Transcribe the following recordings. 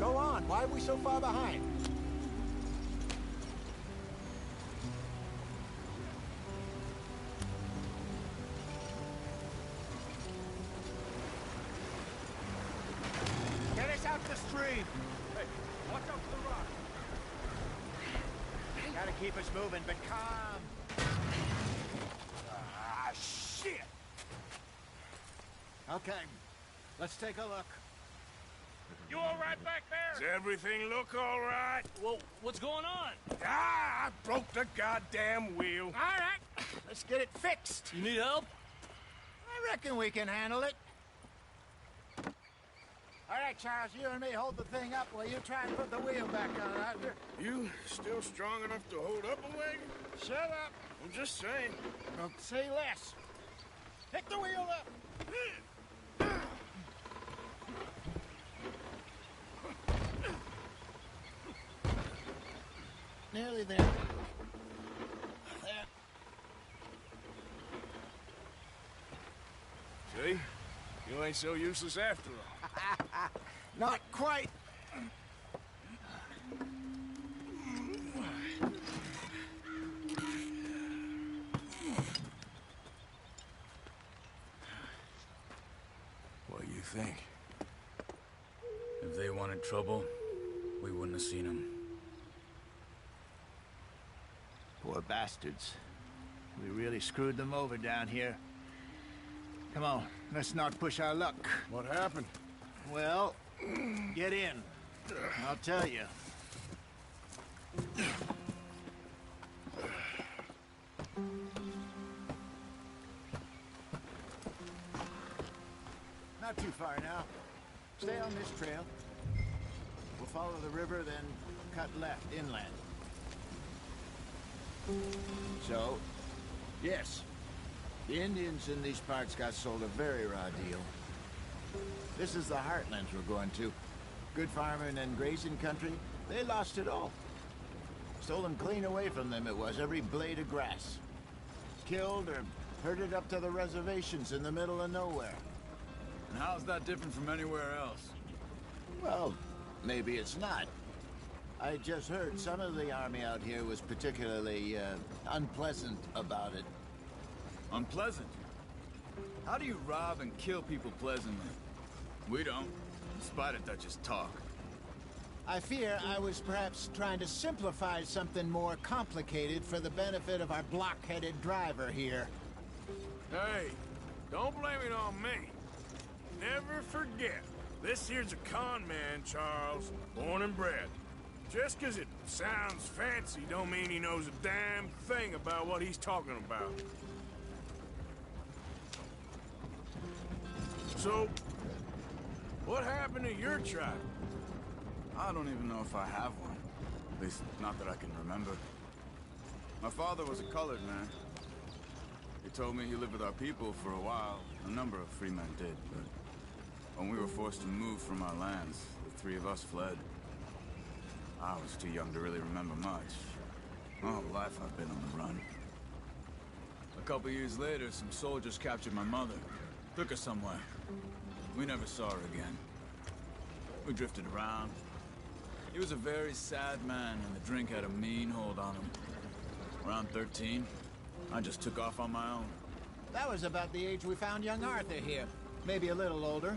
Go on. Why are we so far behind? Get us out the stream. Hey, watch out for the rock. Gotta keep us moving, but calm. Ah, shit! Okay, let's take a look. You all right back there? Does everything look all right? Well, what's going on? Ah, I broke the goddamn wheel. All right, let's get it fixed. You need help? I reckon we can handle it. All right, Charles, you and me hold the thing up while you try and put the wheel back on, Arthur. You still strong enough to hold up a wagon? Shut up. I'm just saying. Don't say less. Pick the wheel up. Nearly there. There. See? You ain't so useless after all. Not quite. What do you think? If they wanted trouble, we wouldn't have seen them. Poor bastards. We really screwed them over down here. Come on, let's not push our luck. What happened? Well, get in. I'll tell you. Not too far now. Stay on this trail. We'll follow the river, then cut left inland. So, yes, the Indians in these parts got sold a very raw deal. This is the heartlands we're going to. Good farming and grazing country, they lost it all. Stolen clean away from them it was, every blade of grass. Killed or herded up to the reservations in the middle of nowhere. And how's that different from anywhere else? Well, maybe it's not. I just heard some of the army out here was particularly, unpleasant about it. Unpleasant? How do you rob and kill people pleasantly? We don't, despite it, that just talk. I fear I was perhaps trying to simplify something more complicated for the benefit of our block-headed driver here. Hey, don't blame it on me. Never forget, this here's a con man, Charles, born and bred. Just 'cause it sounds fancy don't mean he knows a damn thing about what he's talking about. So, what happened to your tribe? I don't even know if I have one. At least, not that I can remember. My father was a colored man. He told me he lived with our people for a while. A number of free men did, but when we were forced to move from our lands, the three of us fled. I was too young to really remember much. My whole life I've been on the run. A couple years later, some soldiers captured my mother. Took her somewhere. We never saw her again. We drifted around. He was a very sad man, and the drink had a mean hold on him. Around 13, I just took off on my own. That was about the age we found young Arthur here. Maybe a little older.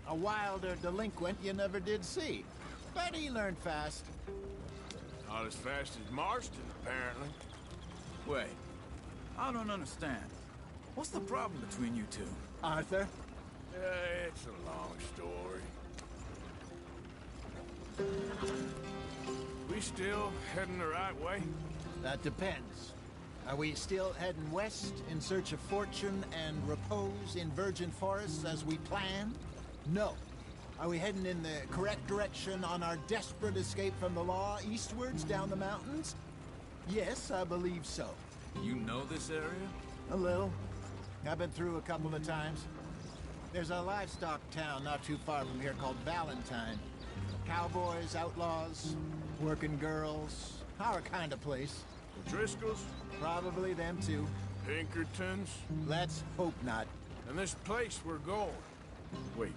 A wilder delinquent you never did see. But he learned fast. Not as fast as Marston, apparently. Wait, I don't understand. What's the problem between you two? Arthur? It's a long story. We still heading the right way? That depends. Are we still heading west in search of fortune and repose in virgin forests as we planned? No. Are we heading in the correct direction on our desperate escape from the law eastwards down the mountains? Yes, I believe so. You know this area? A little. I've been through a couple of times. There's a livestock town not too far from here called Valentine. Cowboys, outlaws, working girls, our kind of place. The Driscolls? Probably them too. Pinkertons? Let's hope not. And this place we're going. Wait,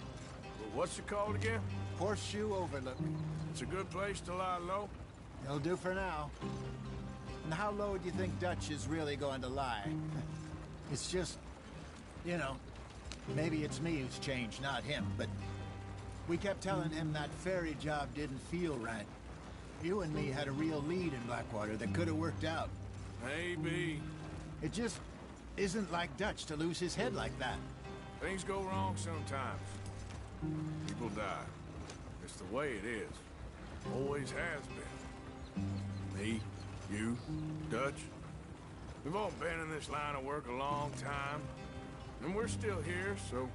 What's it called again? Horseshoe Overlook. It's a good place to lie low. It'll do for now. And how low do you think Dutch is really going to lie? It's just, you know, maybe it's me who's changed, not him, but we kept telling him that ferry job didn't feel right. You and me had a real lead in Blackwater that could have worked out. Maybe. It just isn't like Dutch to lose his head like that. Things go wrong sometimes. People die. It's the way it is. Always has been. Me, you, Dutch. We've all been in this line of work a long time. And we're still here, so...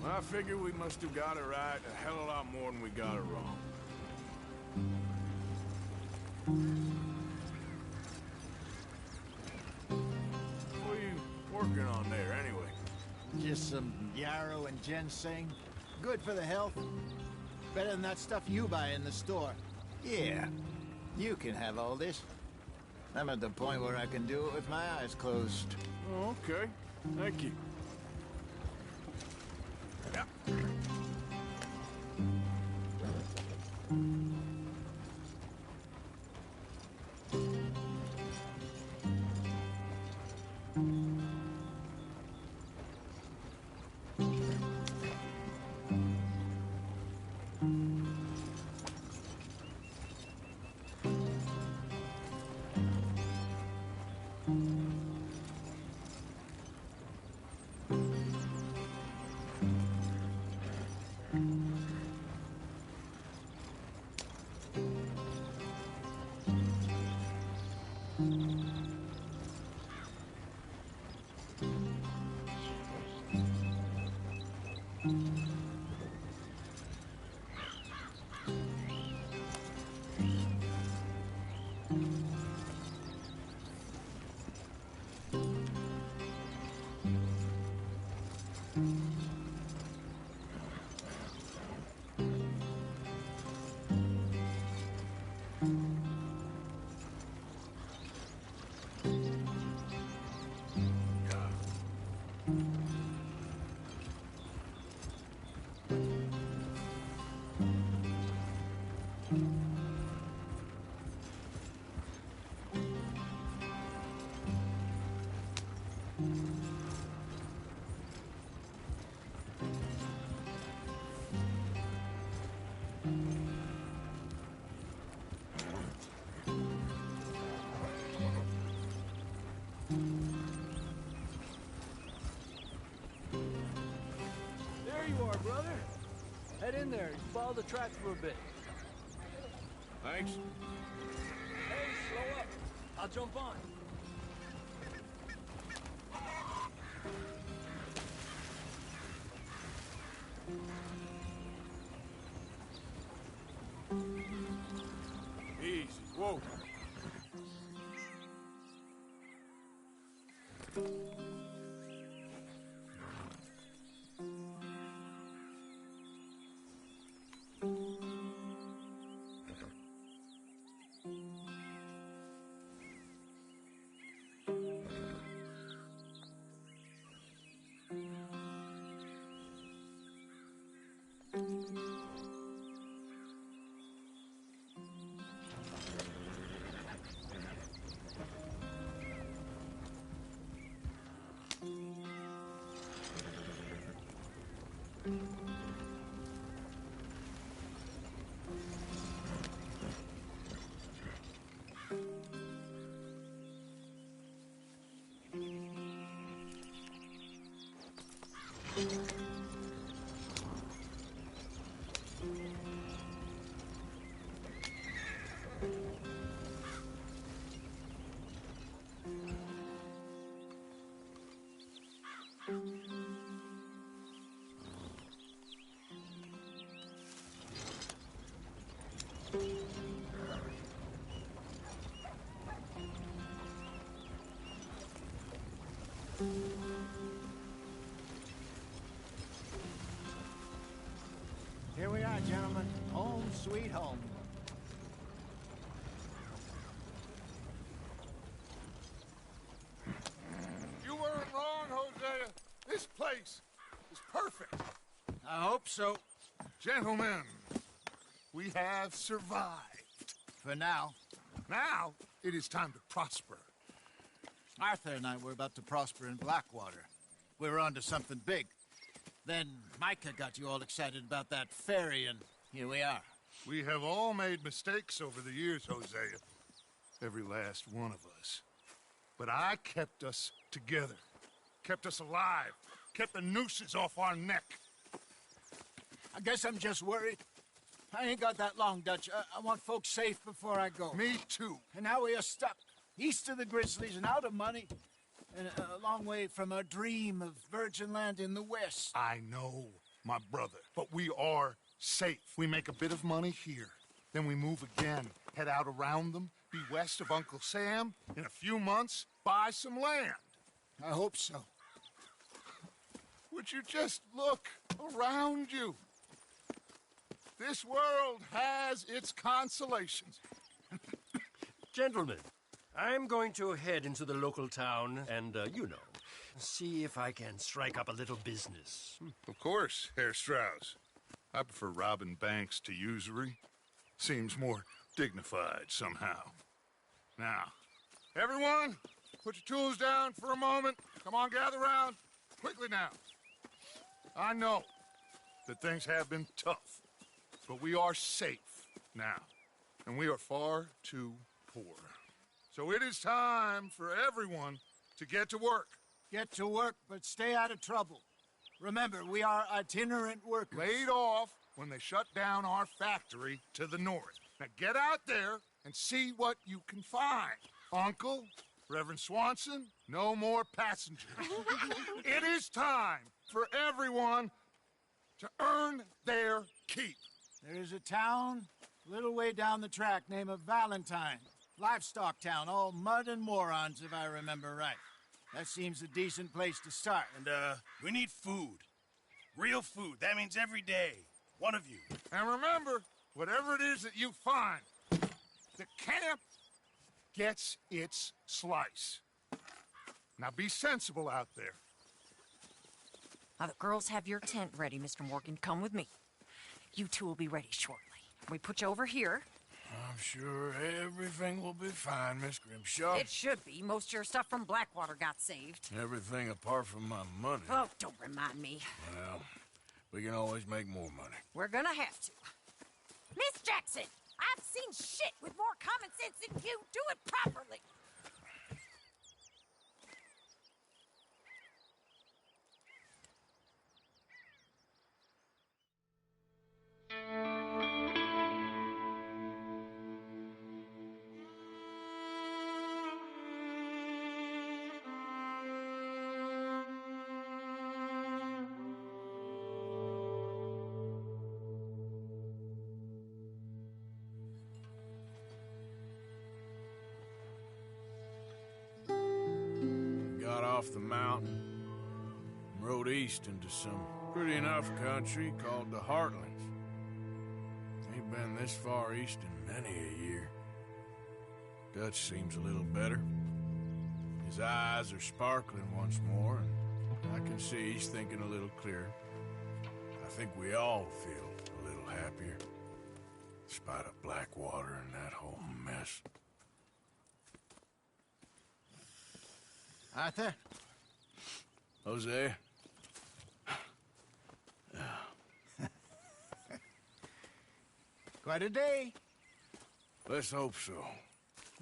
I figure we must have got it right a hell of a lot more than we got it wrong. What are you working on there, anyway? Just some yarrow and ginseng. Good for the health. Better than that stuff you buy in the store. Yeah, you can have all this. I'm at the point where I can do it with my eyes closed. Oh, okay. Thank you. Yeah. There you are, brother. Head in there and follow the track for a bit. Thanks. Hey, slow up. I'll jump on. Easy. Whoa. Here we are, gentlemen. Home sweet home. You weren't wrong, Hosea. This place is perfect. I hope hope so. Gentlemen, we have survived. For now. Now, it is time to prosper. Arthur and I were about to prosper in Blackwater. We were onto something big. Then Micah got you all excited about that ferry, and here we are. We have all made mistakes over the years, Hosea. Every last one of us. But I kept us together. Kept us alive. Kept the nooses off our neck. I guess I'm just worried. I ain't got that long, Dutch. I want folks safe before I go. Me too. And now we are stuck, east of the Grizzlies and out of money, and a long way from our dream of virgin land in the west. I know, my brother, but we are safe. We make a bit of money here, then we move again, head out around them, be west of Uncle Sam, in a few months, buy some land. I hope so. Would you just look around you? This world has its consolations. Gentlemen, I'm going to head into the local town and, see if I can strike up a little business. Of course, Herr Strauss. I prefer robbing banks to usury. Seems more dignified somehow. Now, everyone, put your tools down for a moment. Come on, gather round. Quickly now. I know that things have been tough, but we are safe now, and we are far too poor. So it is time for everyone to get to work. Get to work, but stay out of trouble. Remember, we are itinerant workers. Laid off when they shut down our factory to the north. Now get out there and see what you can find. Uncle, Reverend Swanson, no more passengers. It is time for everyone to earn their keep. There is a town a little way down the track named Valentine. Livestock town, all mud and morons, if I remember right. That seems a decent place to start. And, we need food. Real food. That means every day. One of you. And remember, whatever it is that you find, the camp gets its slice. Now be sensible out there. Now, the girls have your tent ready, Mr. Morgan. Come with me. You two will be ready shortly. We put you over here. I'm sure everything will be fine, Miss Grimshaw. It should be. Most of your stuff from Blackwater got saved. Everything apart from my money. Oh, don't remind me. Well, we can always make more money. We're gonna have to. Miss Jackson, I've seen shit with more common sense than you. Do it properly. Got off the mountain and rode east into some pretty enough country called the Heartlands. Ain't been this far east in many a year. Dutch seems a little better. His eyes are sparkling once more, and I can see he's thinking a little clearer. I think we all feel a little happier, in spite of Blackwater and that whole mess. Arthur? Jose? Quite a day. Let's hope so.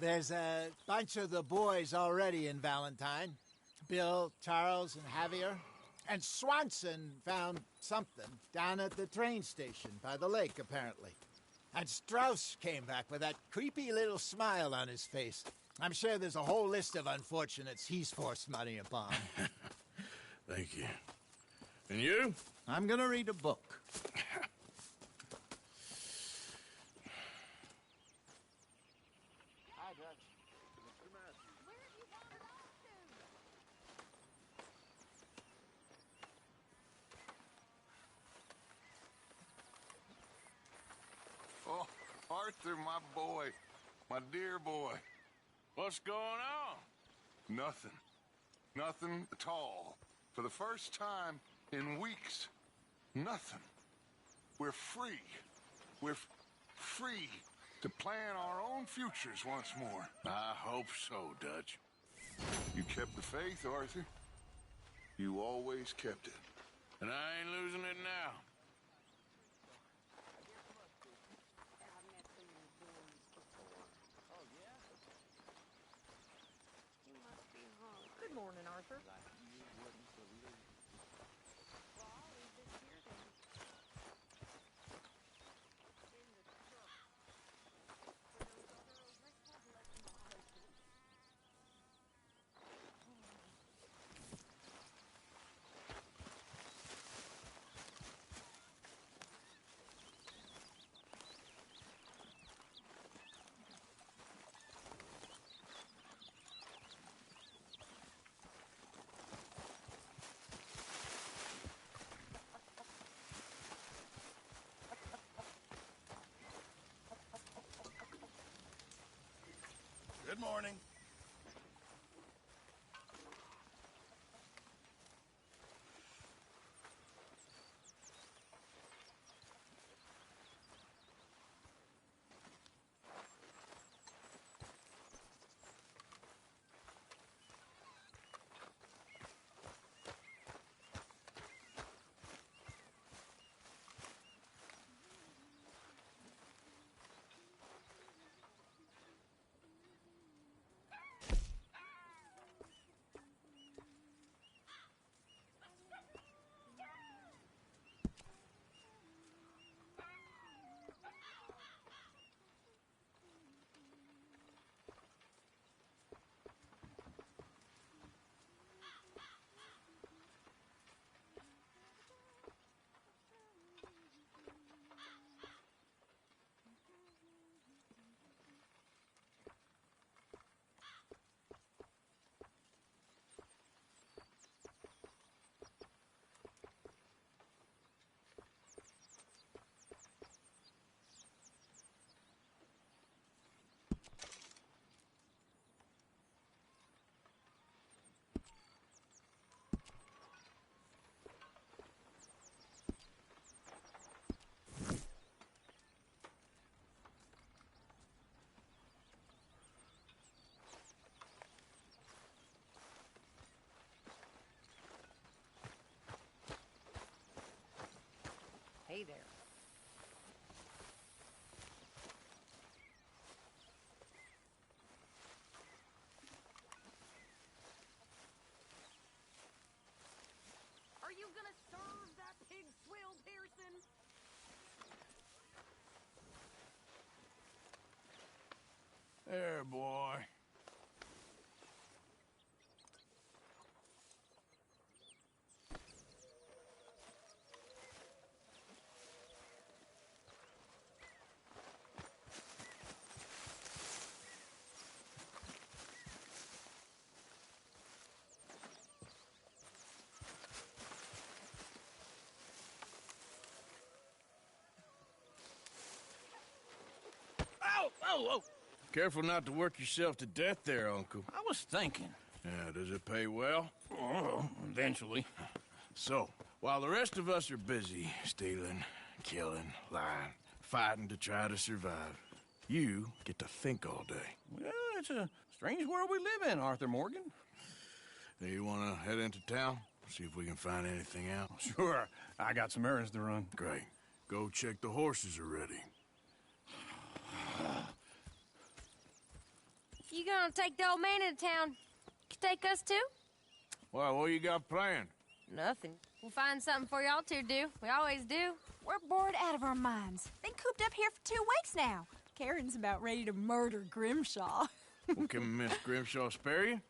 There's a bunch of the boys already in Valentine. Bill, Charles, and Javier. And Swanson found something down at the train station by the lake, apparently. And Strauss came back with that creepy little smile on his face. I'm sure there's a whole list of unfortunates he's forced money upon. Thank you. And you? I'm gonna read a book. Hi, Dutch. Oh, Arthur, my boy. My dear boy. What's going on? Nothing. Nothing at all. For the first time in weeks. Nothing. we're free. We're free to plan our own futures once more. I hope so, Dutch. You kept the faith, Arthur. You always kept it. And I ain't losing it now. Good morning, Arthur. Good morning. Hey there. Are you gonna serve that pig swill, Pearson? There, boy. Ow! Oh, oh! Careful not to work yourself to death there, Uncle. I was thinking. Yeah, does it pay well? Oh, eventually. So, while the rest of us are busy stealing, killing, lying, fighting to try to survive, you get to think all day. Well, it's a strange world we live in, Arthur Morgan. Hey, you want to head into town? See if we can find anything out? Sure, I got some errands to run. Great. Go check the horses are ready. You gonna take the old man into town? You take us too? Well, what you got planned? Nothing. We'll find something for y'all to do. We always do. We're bored out of our minds. Been cooped up here for 2 weeks now. Karen's about ready to murder Grimshaw. Well, can Miss Grimshaw spare you?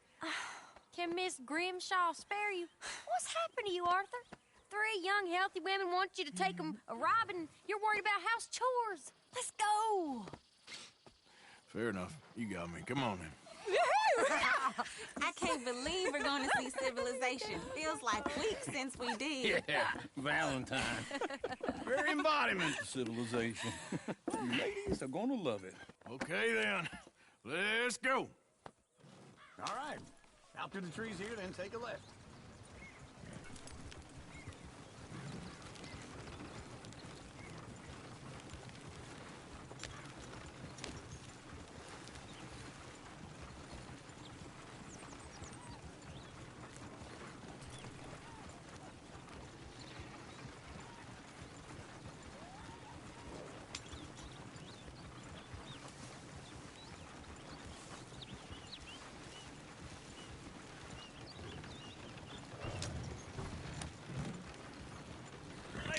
Can Miss Grimshaw spare you? What's happened to you, Arthur? 3 young, healthy women want you to take them a robbing. You're worried about house chores. Let's go. Fair enough. You got me. Come on then. I can't believe we're going to see civilization. Feels like weeks since we did. Yeah, Valentine. Very embodiment of civilization. You ladies are gonna love it. Okay then. Let's go. All right. Out through the trees here, then take a left.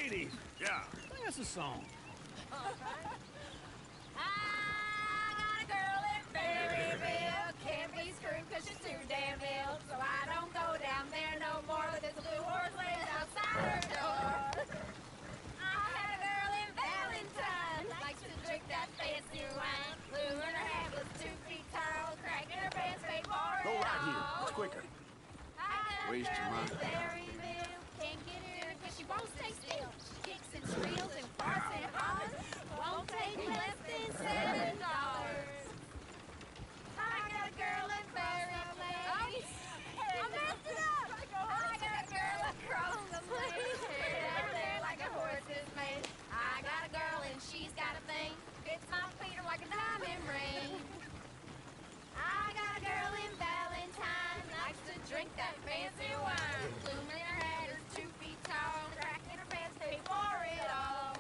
ladies, Yeah. sing us a song. I got a girl in Berryville. Can't be screwed 'cause she's too damn ill. So I don't go down there no more. But there's a blue horse lays outside her door. I had a girl in Valentine. Likes to drink that fancy wine. Blue in her hair was 2 feet tall. Crack in her pants, paid for it Go right here. all. It's quicker. I got a Waste your girl in money. Berryville. Can't get her in 'cause she won't stay still. She kicks and squeals and farts and hollers. Won't take less than $7. I got a girl in Berryville. I messed it up. I got a girl across the lane. Down there like a horse is made. I got a girl and she's got a thing. Fits my feet like a diamond ring. I got a girl in Valentine. Likes to drink that fancy wine. Bloom in her head is 2 feet tall. Crack in her pants, pay for it all.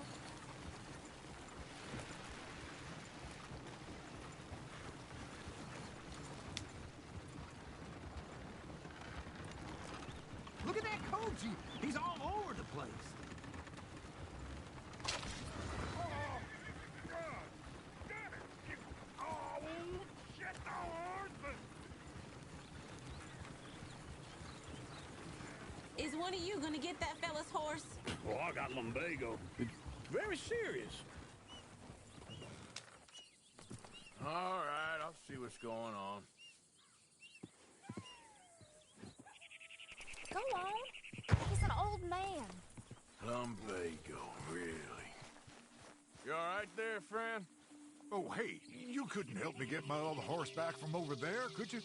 Look at that coach. He's all over the place. Is one of you gonna get that fella's horse? Oh, I got lumbago. It's very serious. All right, I'll see what's going on. Go on. He's an old man. Lumbago, really? You all right there, friend? Oh, hey, you couldn't help me get my other horse back from over there, could you?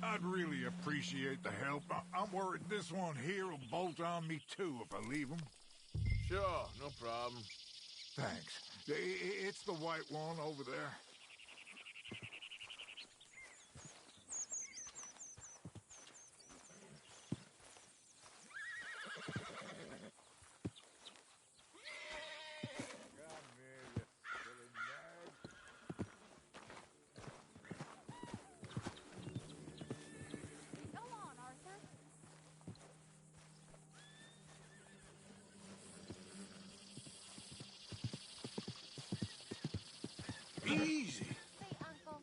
I'd really appreciate the help. I'm worried this one here will bolt on me too if I leave him. Sure, no problem. Thanks. It's the white one over there. Go on, Arthur. Easy. See, Uncle,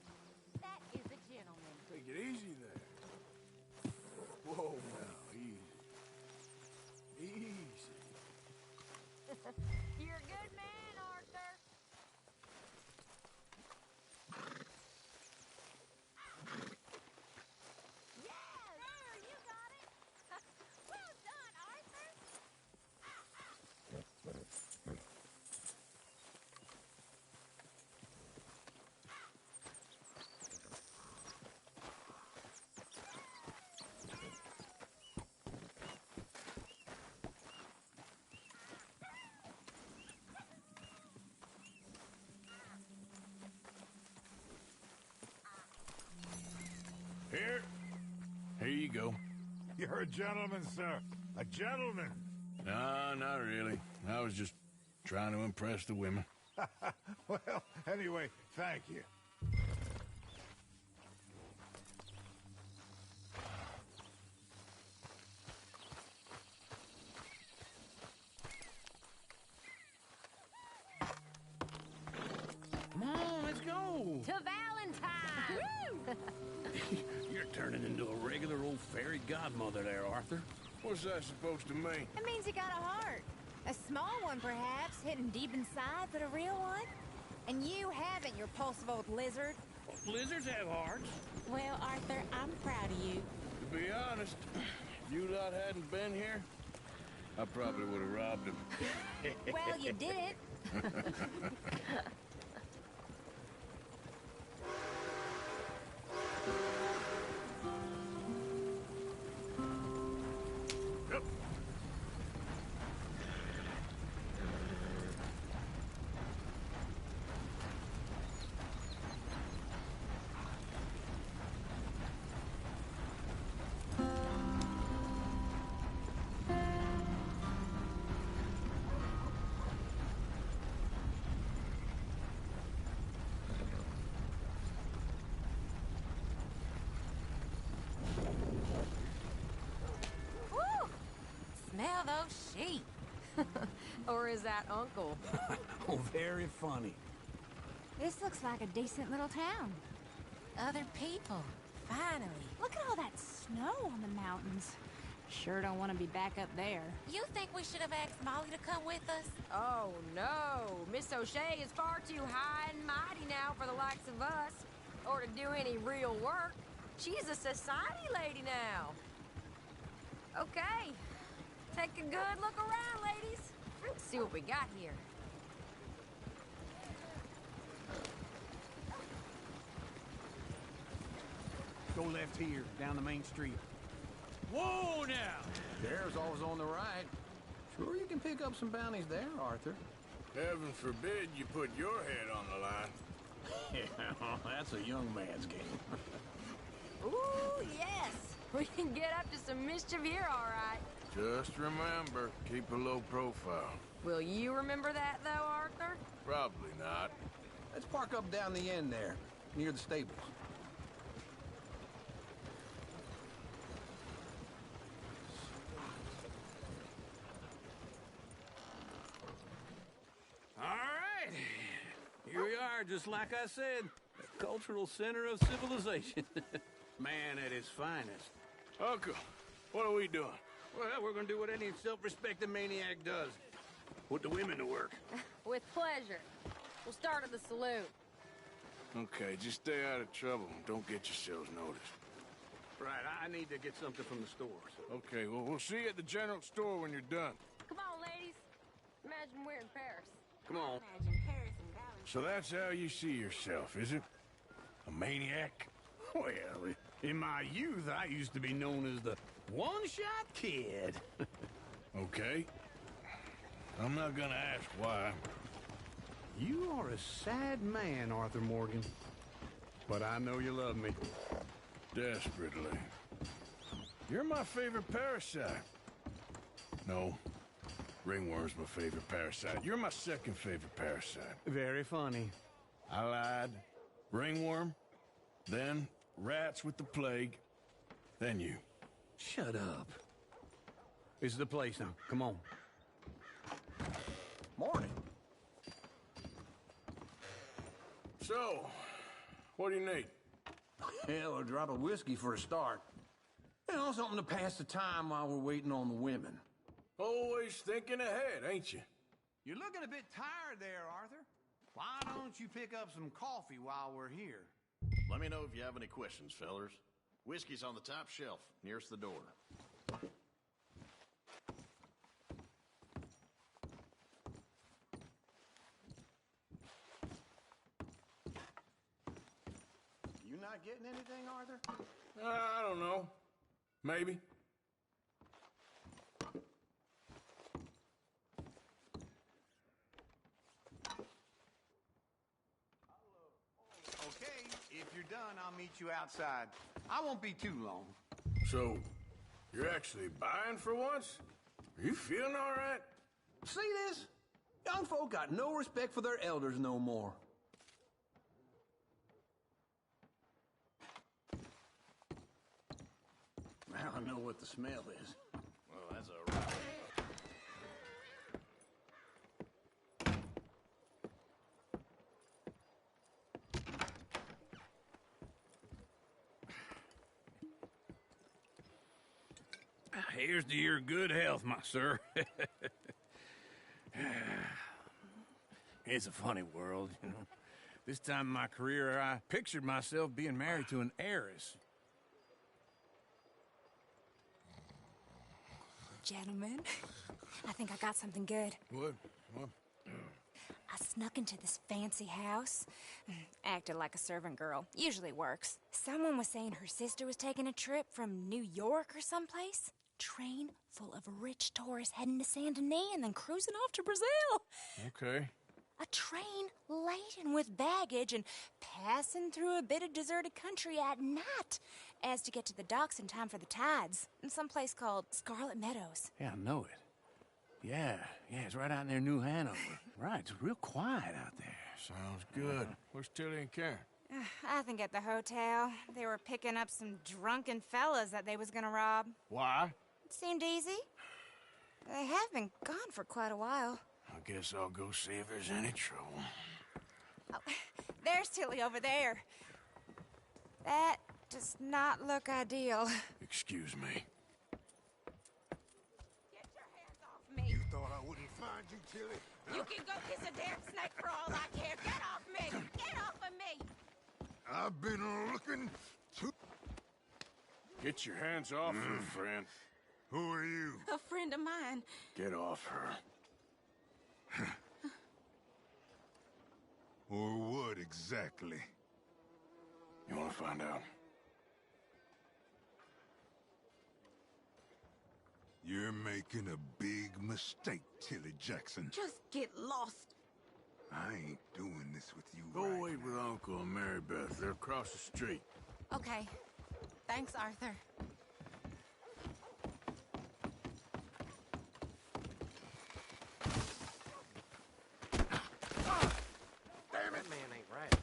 that is a gentleman. Take it easy there. Whoa, now, easy. Easy. You're a good man, Arthur. Yeah, there, you got it. Well done, Arthur. Here you go. You're a gentleman, sir. A gentleman. No, not really. I was just trying to impress the women. Well, anyway, thank you. Come on, let's go. To Valentine. You're turning into a regular old fairy godmother there, Arthur. What's that supposed to mean? It means you got a heart. A small one, perhaps, hidden deep inside, but a real one. And you haven't, you repulsive old lizard. Lizards have hearts. Well, Arthur, I'm proud of you. To be honest, if you lot hadn't been here, I probably would have robbed him. Well, you didn't. Yep. of those sheep. Or is that Uncle? Oh, very funny. This looks like a decent little town. Other people, finally. Look at all that snow on the mountains. Sure don't want to be back up there. You think we should have asked Molly to come with us? Oh, no. Miss O'Shea is far too high and mighty now for the likes of us, or to do any real work. She's a society lady now. Okay. Take a good look around, ladies. Let's see what we got here. Go left here, down the main street. Whoa, now! There's always on the right. Sure you can pick up some bounties there, Arthur. Heaven forbid you put your head on the line. Yeah, that's a young man's game. Ooh, yes. We can get up to some mischief here, all right. Just remember, keep a low profile. Will you remember that, though, Arthur? Probably not. Let's park up down the end there, near the stables. All right. Here we are, just like I said. The cultural center of civilization. Man at his finest. Uncle, what are we doing? Well, we're gonna do what any self-respecting maniac does. Put the women to work. With pleasure. We'll start at the saloon. Okay, just stay out of trouble and don't get yourselves noticed. Right, I need to get something from the store. So. Okay, well, we'll see you at the general store when you're done. Come on, ladies. Imagine we're in Paris. Come on. Imagine Paris and Dallas. So that's how you see yourself, is it? A maniac? Well, in my youth, I used to be known as the one-shot kid. Okay. I'm not gonna ask why. You are a sad man, Arthur Morgan. But I know you love me. Desperately. You're my favorite parasite. No. Ringworm's my favorite parasite. You're my second favorite parasite. Very funny. I lied. Ringworm. Then rats with the plague. Then you. Shut up. This is the place now. Come on. Morning. So, what do you need? Hell, a drop of whiskey for a start. You know, something to pass the time while we're waiting on the women. Always thinking ahead, ain't you? You're looking a bit tired there, Arthur. Why don't you pick up some coffee while we're here? Let me know if you have any questions, fellers. Whiskey's on the top shelf, nearest the door. You not getting anything, Arthur? I don't know. Maybe. Okay, if you're done, I'll meet you outside. I won't be too long. So, you're actually buying for once? Are you feeling all right? See this? Young folk got no respect for their elders no more. Now I know what the smell is. Well, that's a right. Here's to your good health, my sir. It's a funny world, you know. This time in my career, I pictured myself being married to an heiress. Gentlemen, I think I got something good. What? I snuck into this fancy house. Acted like a servant girl. Usually works. Someone was saying her sister was taking a trip from New York or someplace. Train full of rich tourists heading to Saint Denis and then cruising off to Brazil. Okay. A train laden with baggage and passing through a bit of deserted country at night as to get to the docks in time for the tides in some place called Scarlet Meadows. Yeah, I know it. Yeah, it's right out near New Hanover. Right, it's real quiet out there. Sounds good. Where's Tilly and Karen? I think at the hotel. They were picking up some drunken fellas that they was gonna rob. Why? It seemed easy. They have been gone for quite a while. I guess I'll go see if there's any trouble. Oh, there's Tilly over there. That does not look ideal. Excuse me. Get your hands off me. You thought I wouldn't find you, Tilly? You can go kiss a damn snake for all I care. Get off me! Get off of me! I've been looking to... Get your hands off her, friend. Who are you? A friend of mine. Get off her. Or what exactly? You want to find out? You're making a big mistake, Tilly Jackson. Just get lost. I ain't doing this with you Go right wait with Uncle and Mary Beth. They're across the street. Okay. Thanks, Arthur. Damn it, man ain't right.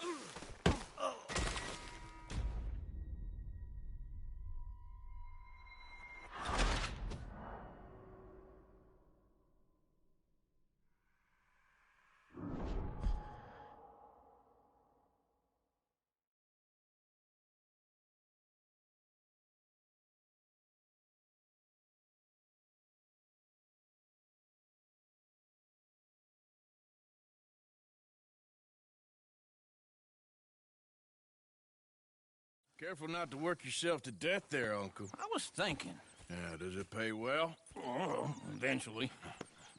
Careful not to work yourself to death there, Uncle. I was thinking. Yeah, does it pay well? Oh, eventually.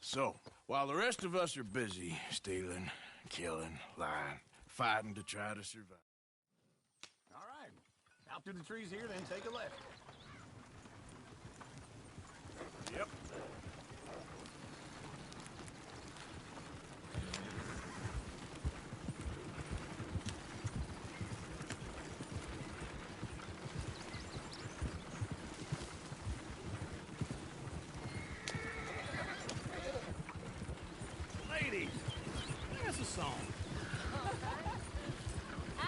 So, while the rest of us are busy stealing, killing, lying, fighting to try to survive. All right. Out through the trees here, then take a left. Yep. Ladies, sing us a song. I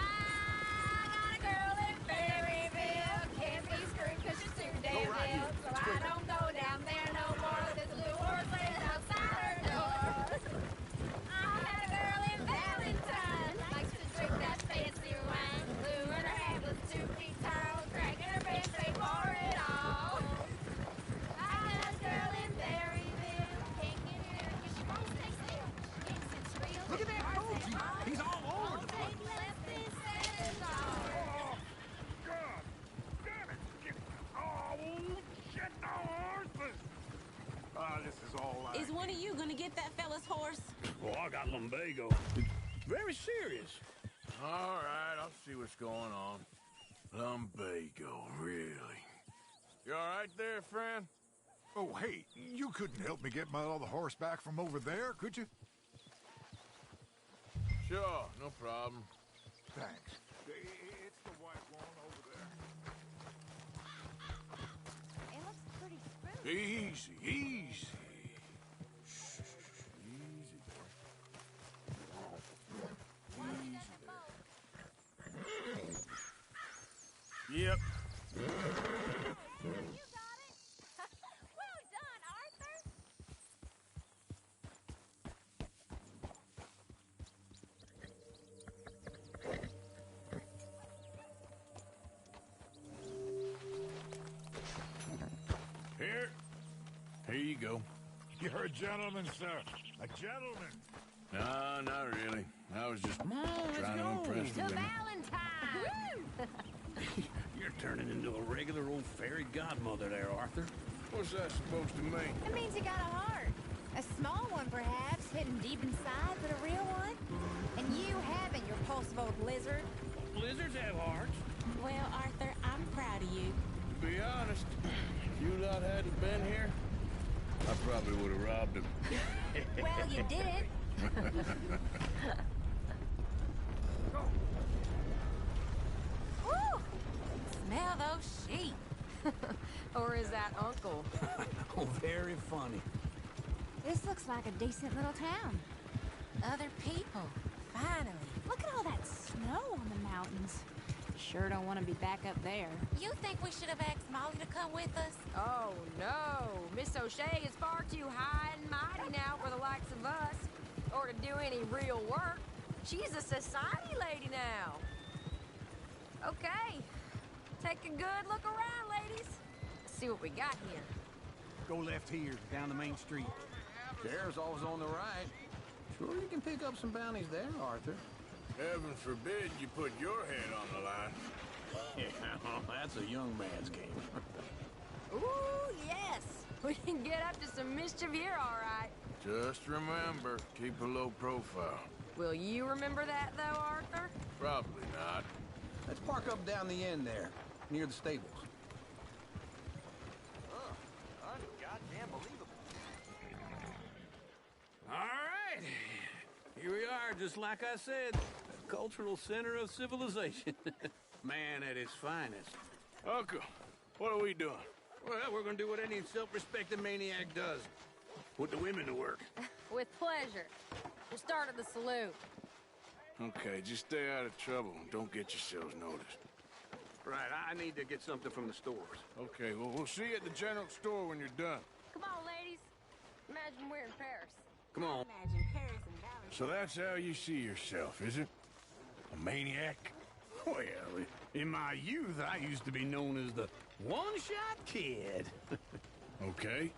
got a girl in Berryville. Can't be screwed 'cause she's too damn ill. So I don't go down there no more. There's a blue horse laying outside her door. I had a girl in Valentine. Likes to drink that fancy wine. Blue in her hand was 2 feet tall. Cracking her bed, pay for it all. I got a girl in Berryville. Can't get her 'cause she won't stay still. Kicks and squeals. Look at that Moji. He's all over the place. God damn it! Oh, shit, no, Arthur! Ah, this is all I... Is one of you gonna get that fella's horse? Oh, I got lumbago. Very serious. All right, I'll see what's going on. Lumbago, really? You all right there, friend? Oh, hey, you couldn't help me get my other horse back from over there, could you? Sure, no problem. Thanks. It's the white one over there. It looks pretty spooky. Easy, easy. Shh, easy there. Easy. Yep. You got it. Well done, Arthur. Here you go. You're a gentleman, sir. A gentleman. No, not really. I was just Come on, let's trying to go. impress the To women. Valentine! You're turning into a regular old fairy godmother there, Arthur. What's that supposed to mean? It means you got a heart. A small one, perhaps, hidden deep inside, but a real one. And you haven't, you repulsive old lizard. Lizards have hearts. Well, Arthur, I'm proud of you. To be honest, if you lot hadn't been here, I probably would have robbed him. Well, you did it. Woo! Smell those sheep. Or is that Uncle? Oh, very funny. This looks like a decent little town. Other people, finally. Look at all that snow on the mountains. Sure don't want to be back up there. You think we should have asked Molly to come with us? Oh, no. Miss O'Shea is far too now for the likes of us, or to do any real work. She's a society lady now. Okay, take a good look around, ladies. Let's see what we got here. Go left here, down the main street. Sheriff's always on the right. Sure you can pick up some bounties there, Arthur. Heaven forbid you put your head on the line. Yeah, that's a young man's game. Ooh, yes. We can get up to some mischief here, all right. Just remember, keep a low profile. Will you remember that, though, Arthur? Probably not. Let's park up down the end there, near the stables. Goddamn believable. All right. Here we are, just like I said. The cultural center of civilization. Man at his finest. Uncle, what are we doing? Well, we're gonna do what any self-respecting maniac does. Put the women to work. With pleasure. We'll start at the saloon. Okay, just stay out of trouble and don't get yourselves noticed. Right, I need to get something from the stores. Okay, well, we'll see you at the general store when you're done. Come on, ladies. Imagine we're in Paris. Come on. Imagine Paris and Valerie. So that's how you see yourself, is it? A maniac? Well, in my youth, I used to be known as the one-shot kid. Okay.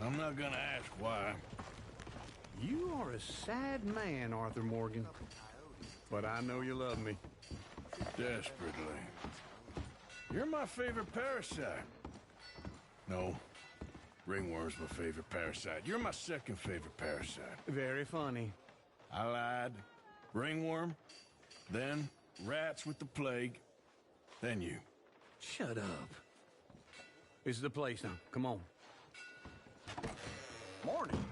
I'm not gonna ask why. You are a sad man, Arthur Morgan. But I know you love me. Desperately. You're my favorite parasite. No. Ringworm's my favorite parasite. You're my second favorite parasite. Very funny. I lied. Ringworm, then rats with the plague, then you. Shut up. This is the place now. Come on. Morning.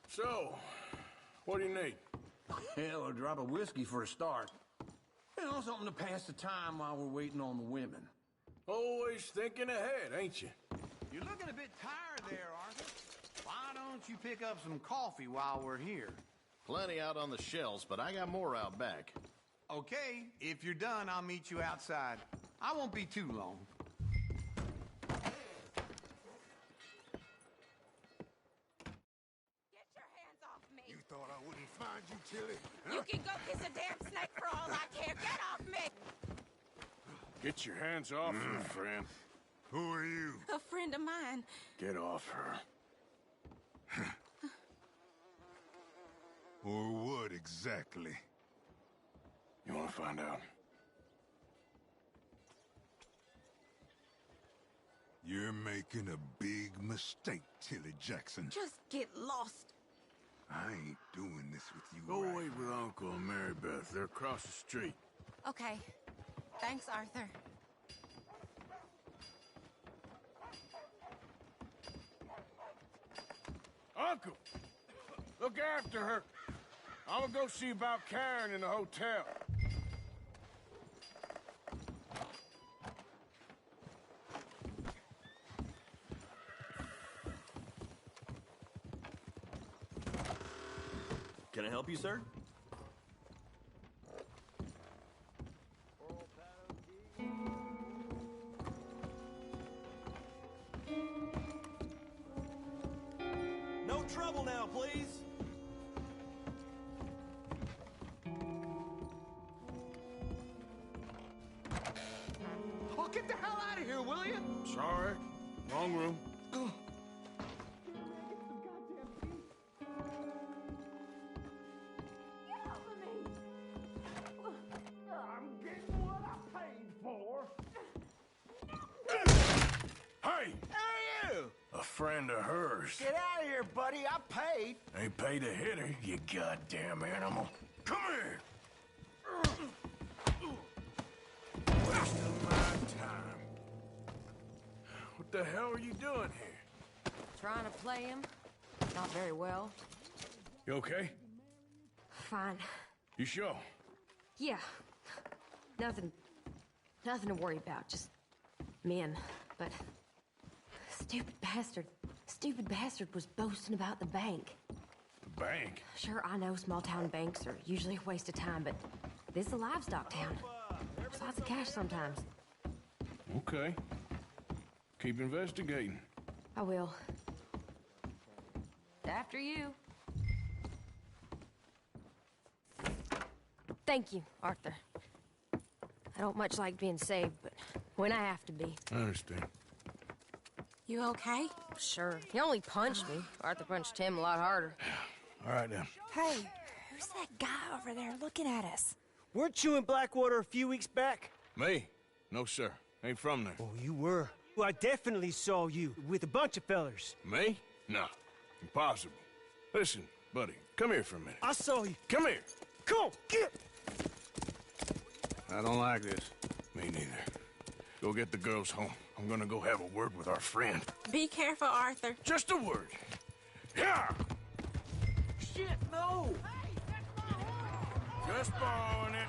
So, what do you need? Hell, a drop of whiskey for a start. You know, something to pass the time while we're waiting on the women. Always thinking ahead, ain't you? You're looking a bit tired there, Arthur. Why don't you pick up some coffee while we're here? Plenty out on the shelves, but I got more out back. Okay, if you're done, I'll meet you outside. I won't be too long. Get your hands off me. You thought I wouldn't find you, Tilly? You can go kiss a damn snake for all I care. Get off me! Get your hands off her, friend. Who are you? A friend of mine. Get off her. Or what exactly? You want to find out? You're making a big mistake, Tilly Jackson. Just get lost. I ain't doing this with you. Go right wait with Uncle and Mary Beth. They're across the street. Okay. Thanks, Arthur. Uncle! Look after her. I'm gonna go see about Karen in the hotel. Can I help you, sir? No trouble now, please. Oh, get the hell out of here, will you? Sorry. Wrong room. Hey! Who are you? A friend of hers. Get out of here, buddy. I paid. Ain't paid to hit her, you goddamn animal. Come here! Wasting my time. What the hell are you doing here? Trying to play him. Not very well. You okay? Fine. You sure? Yeah. Nothing to worry about. Just men. But stupid bastard was boasting about the bank. The bank? Sure, I know small town banks are usually a waste of time, but this is a livestock town. There's lots of cash sometimes. Okay. Keep investigating. I will. After you. Thank you, Arthur. I don't much like being saved, but when I have to be. I understand. You okay? Sure. He only punched me. Arthur punched him a lot harder. All right, then. Hey, who's that guy over there looking at us? Weren't you in Blackwater a few weeks back? Me? No, sir. Ain't from there. Oh, you were. Well, I definitely saw you with a bunch of fellers. Me? No. Impossible. Listen, buddy, come here for a minute. I saw you. Come here. Come on, get! I don't like this. Me neither. Go get the girls home. I'm gonna go have a word with our friend. Be careful, Arthur. Just a word. Yeah! Shit, no! Just borrowing it.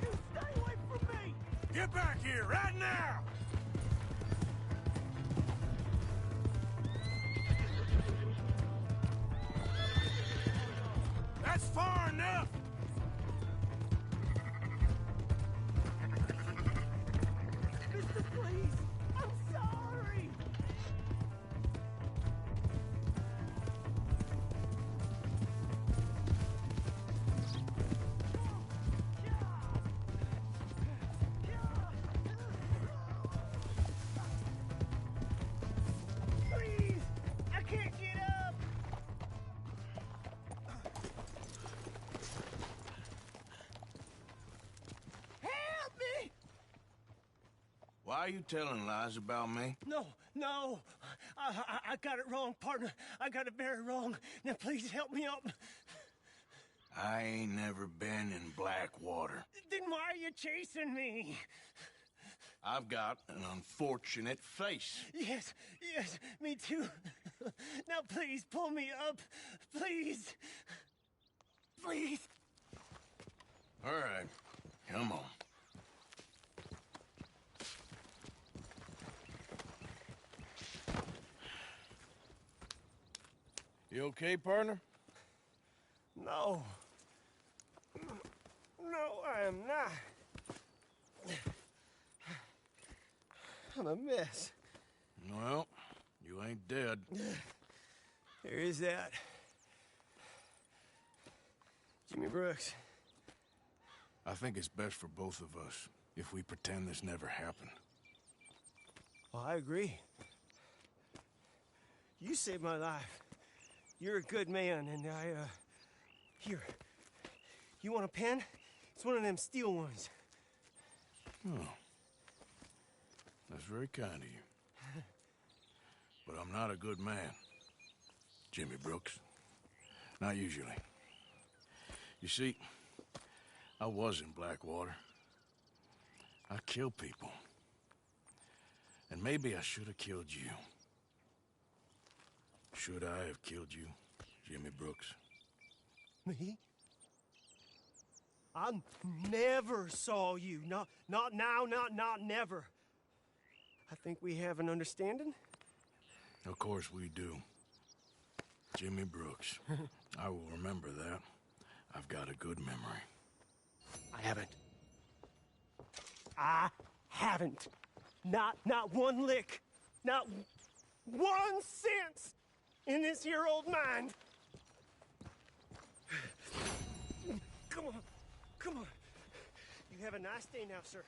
You stay away from me! Get back here, right now! That's far enough! Mister, please! I'm sorry! Please! I can't get up! Help me! Why are you telling lies about me? No, no. I got it wrong, partner. I got it very wrong. Now please help me up. I ain't never been in Blackwater. Then why are you chasing me? I've got an unfortunate face. Yes, yes, me too. Now please pull me up. Please. Please. All right, come on. You okay, partner? No. No, I am not. I'm a mess. Well, you ain't dead. There is that. Jimmy Brooks. I think it's best for both of us if we pretend this never happened. Well, I agree. You saved my life. You're a good man, and here. You want a pen? It's one of them steel ones. Oh. That's very kind of you. But I'm not a good man, Jimmy Brooks. Not usually. You see, I was in Blackwater. I killed people. And maybe I should have killed you. Should I have killed you, Jimmy Brooks? Me? I never saw you. Not now, not never. I think we have an understanding. Of course we do. Jimmy Brooks. I will remember that. I've got a good memory. I haven't. I haven't. Not one lick. Not 1 cent in this here old mind. Come on. Come on. You have a nice day now, sir.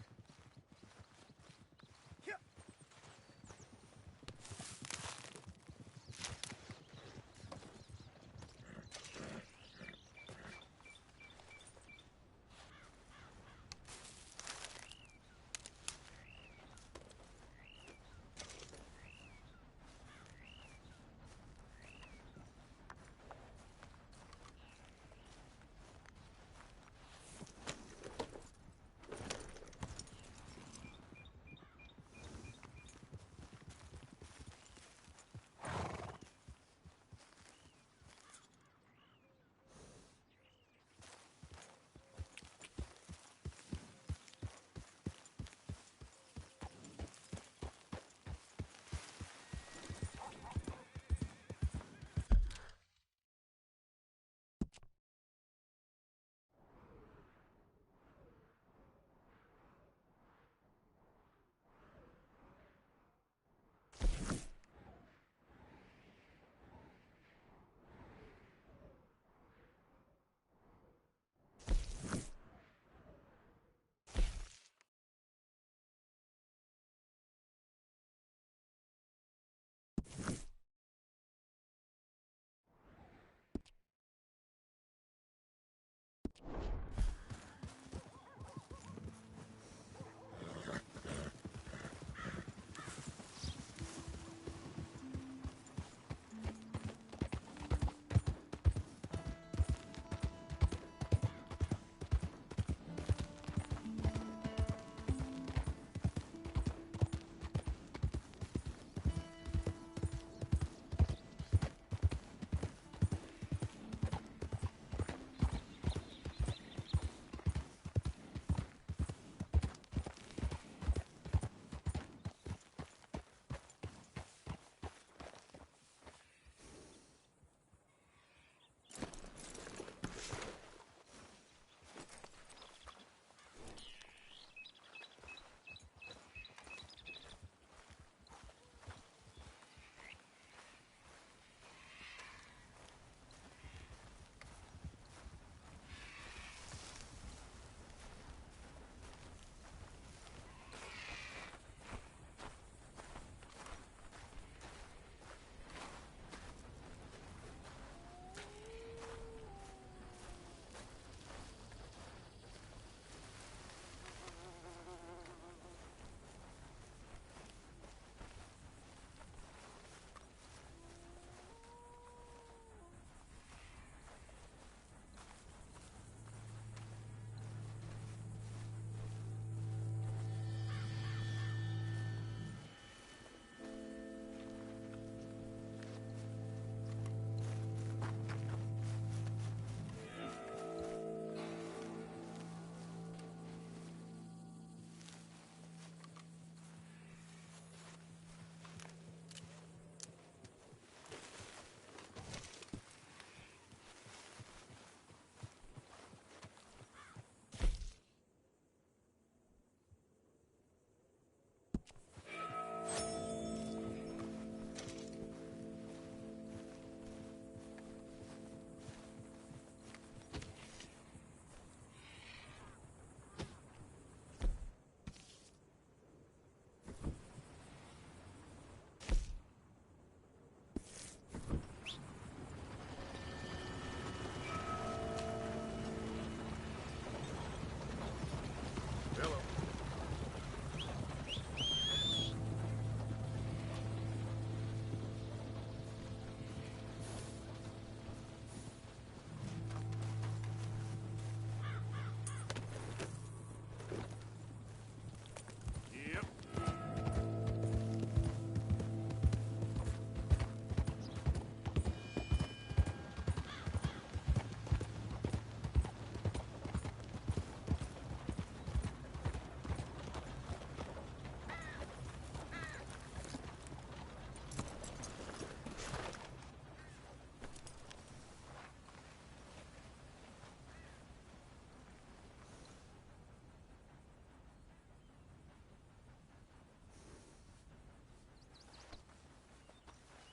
Yep.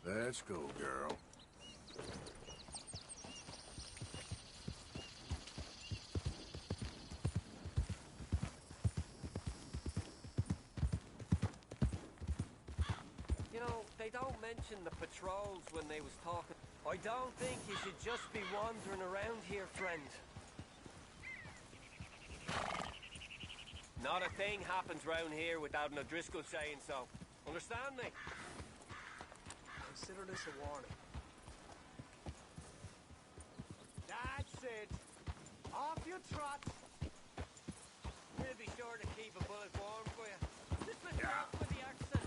Let's go, girl. You know, they don't mention the patrols when they was talking. I don't think you should just be wandering around here, friend. Not a thing happens round here without an O'Driscoll saying so. Understand me? Consider this a warning. That's it. Off you trot. We'll be sure to keep a bullet warm for you. Just listen out for the accents.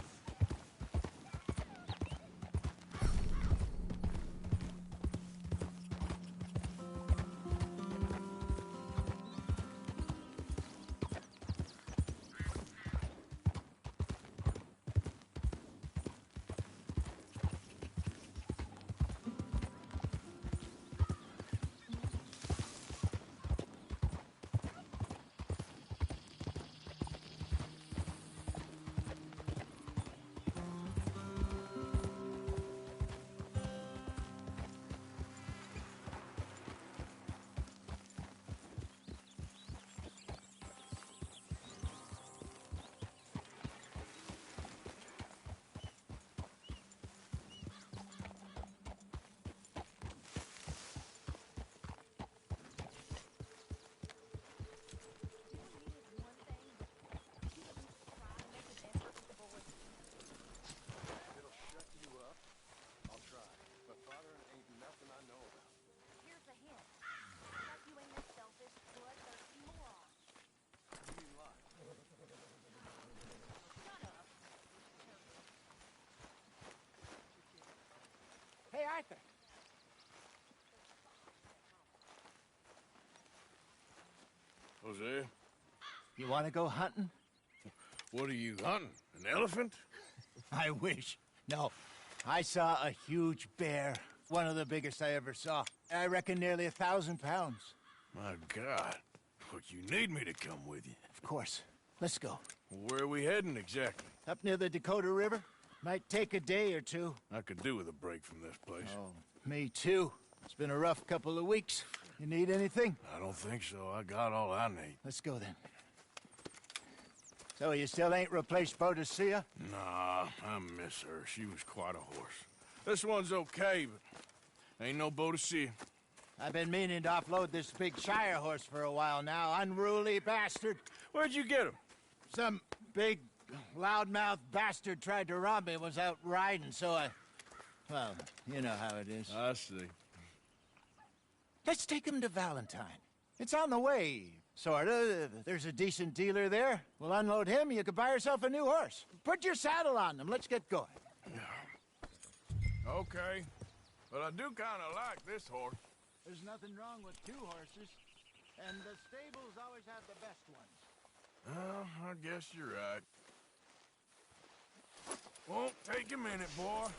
Hey, Arthur. Jose, You want to go hunting? what are you hunting? An elephant? I wish. No. I saw a huge bear. One of the biggest I ever saw. I reckon nearly 1,000 pounds. My God. Look, you need me to come with you. Of course. Let's go. Where are we heading exactly? Up near the Dakota River. Might take a day or two. I could do with a break from this place. Oh, me too. It's been a rough couple of weeks. You need anything? I don't think so. I got all I need. Let's go then. So you still ain't replaced Boadicea? Nah, I miss her. She was quite a horse. This one's okay, but ain't no Boadicea. I've been meaning to offload this big Shire horse for a while now. Unruly bastard. Where'd you get him? Some big, loudmouth bastard tried to rob me, was out riding, so I... Well, you know how it is. I see. Let's take him to Valentine. It's on the way, sorta. There's a decent dealer there. We'll unload him, you could buy yourself a new horse. Put your saddle on him, let's get going. Okay, but I do kind of like this horse. There's nothing wrong with two horses, and the stables always have the best ones. Well, I guess you're right. Won't take a minute, boy.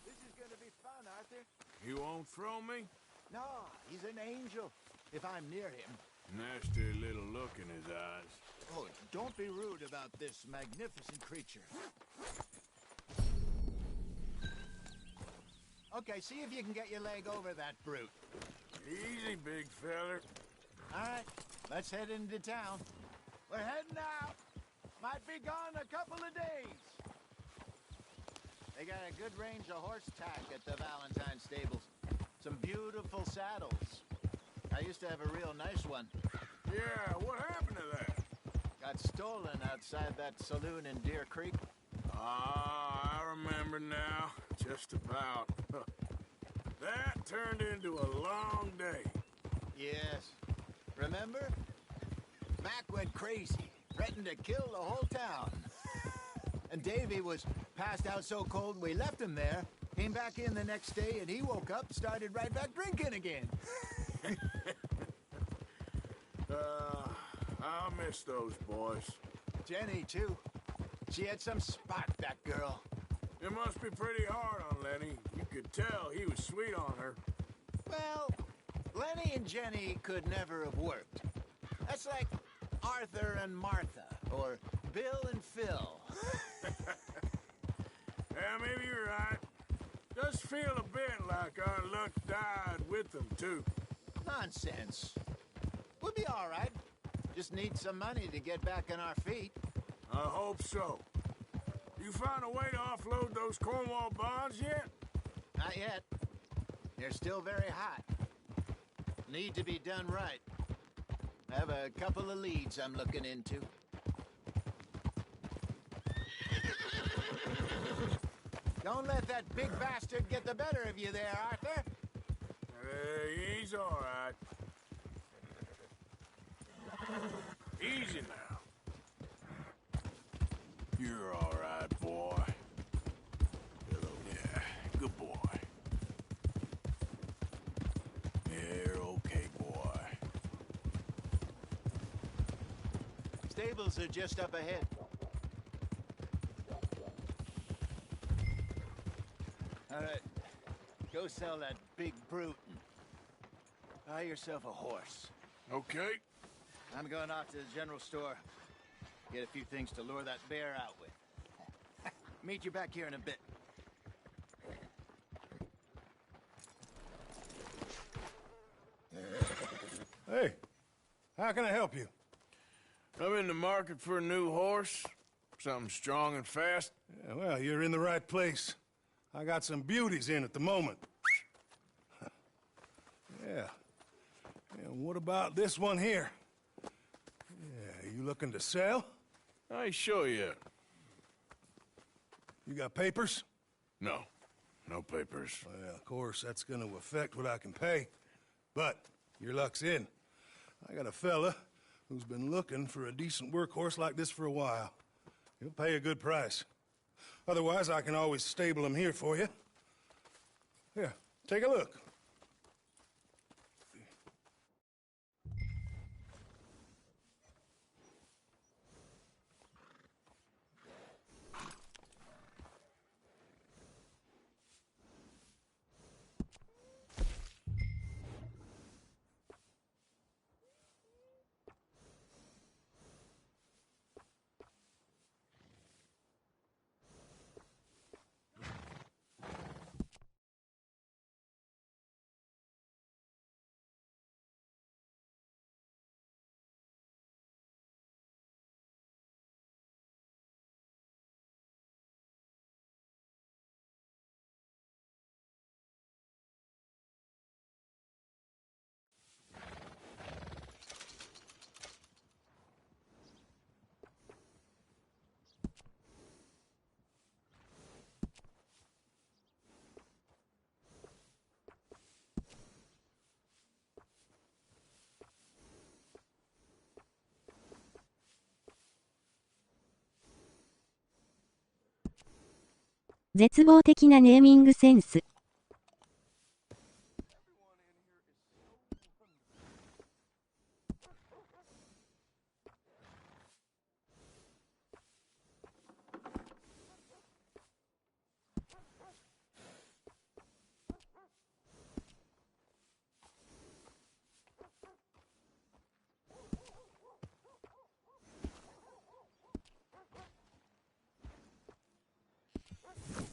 This is gonna be fun, Arthur. You won't throw me? No, he's an angel, if I'm near him. Nasty little look in his eyes. Oh, don't be rude about this magnificent creature. Okay, see if you can get your leg over that brute. Easy, big feller. All right, let's head into town. We're heading out. Might be gone a couple of days. They got a good range of horse tack at the Valentine stables. Some beautiful saddles. I used to have a real nice one. Yeah, what happened to that? Got stolen outside that saloon in Deer Creek. Ah, I remember now. Just about. That turned into a long day. Yes. Remember? Mac went crazy, threatened to kill the whole town. And Davy was passed out so cold we left him there. Came back in the next day and he woke up, started right back drinking again. I'll miss those boys. Jenny, too. She had some spark, that girl. It must be pretty hard on Lenny. You could tell he was sweet on her. Well, Lenny and Jenny could never have worked. That's like Arthur and Martha, or Bill and Phil. Yeah, maybe you're right. Does feel a bit like our luck died with them, too. Nonsense. We'll be all right. Just need some money to get back on our feet. I hope so. You find a way to offload those Cornwall bonds yet? Not yet. They're still very hot. Need to be done right. I have a couple of leads I'm looking into. Don't let that big bastard get the better of you there, Arthur. He's all right. Easy now. You're all right, boy. Hello. Yeah, good boy. You're okay, boy. Stables are just up ahead. All right, go sell that big brute and buy yourself a horse. Okay. I'm going off to the general store. Get a few things to lure that bear out with. Meet you back here in a bit. Hey, how can I help you? I'm in the market for a new horse. Something strong and fast. Yeah, well, you're in the right place. I got some beauties in at the moment. Yeah. And what about this one here? Yeah, you looking to sell? I ain't sure yet. You got papers? No. No papers. Well, of course, that's gonna affect what I can pay. But your luck's in. I got a fella who's been looking for a decent workhorse like this for a while. He'll pay a good price. Otherwise, I can always stable him here for you. Here, take a look.絶望的なネーミングセンス。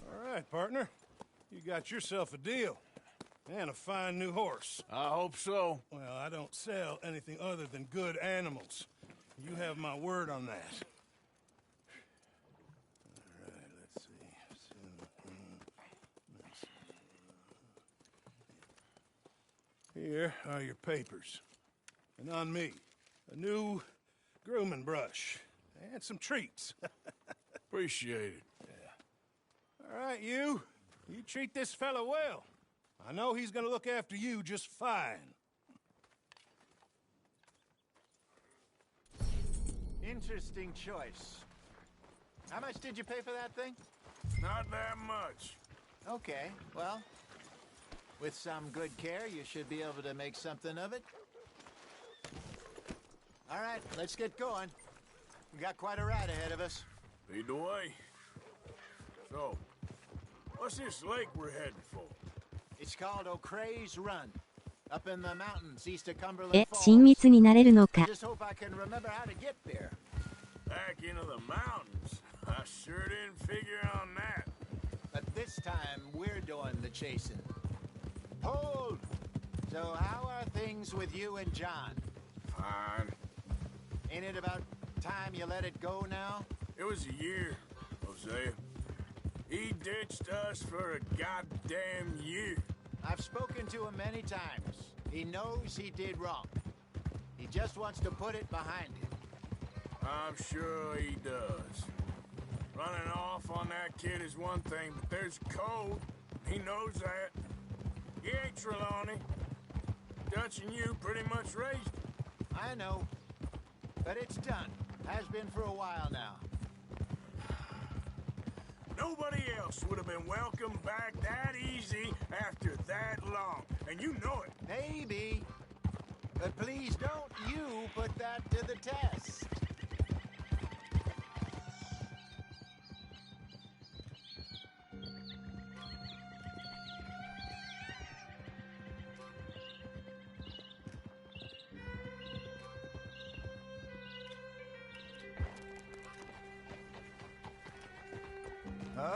All right, partner. You got yourself a deal. And a fine new horse. I hope so. Well, I don't sell anything other than good animals. You have my word on that. All right, let's see. Here are your papers. And on me, a new grooming brush. And some treats. Appreciate it. All right, you treat this fella well. I know he's gonna look after you just fine. Interesting choice. How much did you pay for that thing? Not that much. Okay, well, with some good care, you should be able to make something of it. All right, let's get going. We got quite a ride ahead of us. Lead the way. So, what's this lake we're heading for? It's called O'Creagh's Run, up in the mountains east of Cumberland 親密になれるのか。 Just hope I can remember how to get there. Back into the mountains? I sure didn't figure on that. But this This time, we're doing the chasing. Hold! So how are things with you and John? Fine. Ain't it about time you let it go now? It was a year, Hosea. He ditched us for a goddamn year. I've spoken to him many times. He knows he did wrong. He just wants to put it behind him. I'm sure he does. Running off on that kid is one thing, but there's code. He knows that. He ain't Trelawney. Dutch and you pretty much raised him. I know. But it's done. Has been for a while now. Nobody else would have been welcomed back that easy after that long. And you know it. Maybe. But please don't you put that to the test.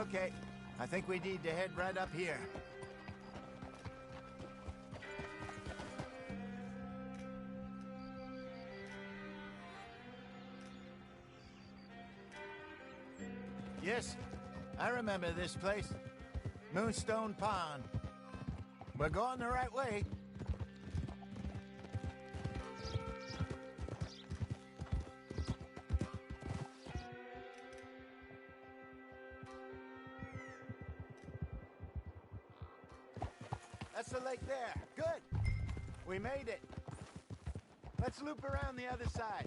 Okay, I think we need to head right up here. Yes, I remember this place. Moonstone Pond. We're going the right way. That's the lake there. Good. We made it. Let's loop around the other side.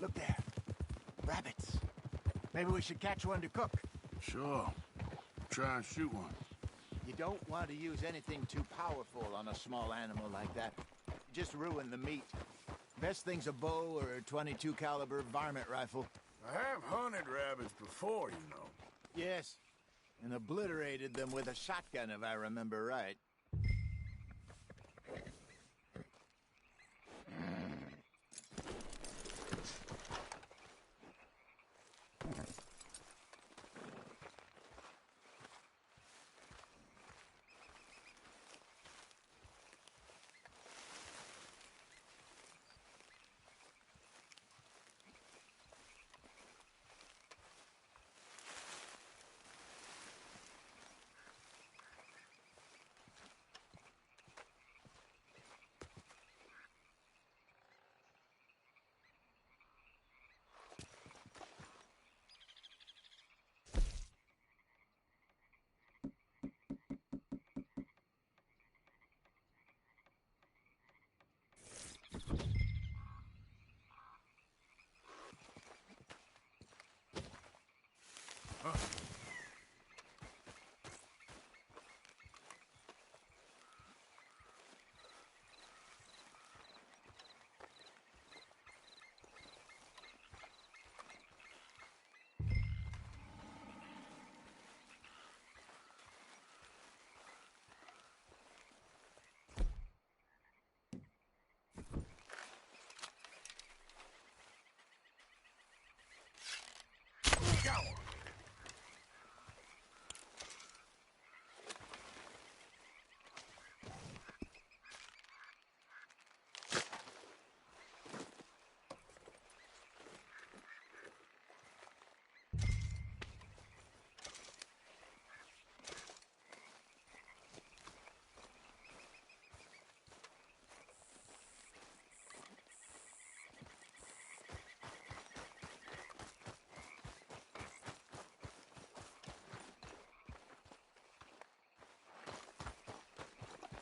Look there. Rabbits. Maybe we should catch one to cook. Sure. Try and shoot one. You don't want to use anything too powerful on a small animal like that. Just ruin the meat. Best thing's a bow or a .22 caliber varmint rifle. I have hunted rabbits before, you know. Yes. And obliterated them with a shotgun, if I remember right.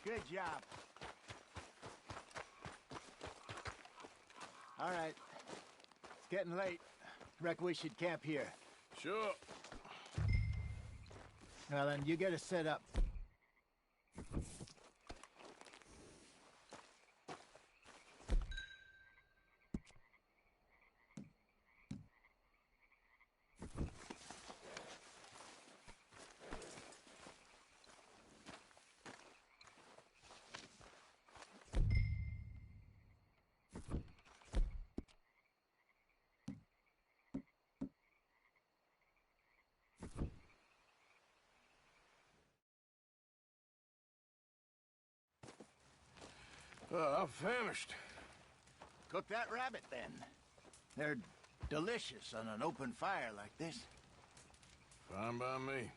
Good job. All right. It's getting late. Reckon we should camp here. Sure. Well, then you get us set up. I'm famished. Cook that rabbit, then. They're delicious on an open fire like this. Fine by me.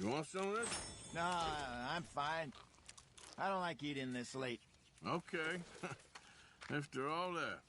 You want some of this? No, I'm fine. I don't like eating this late. Okay. After all that.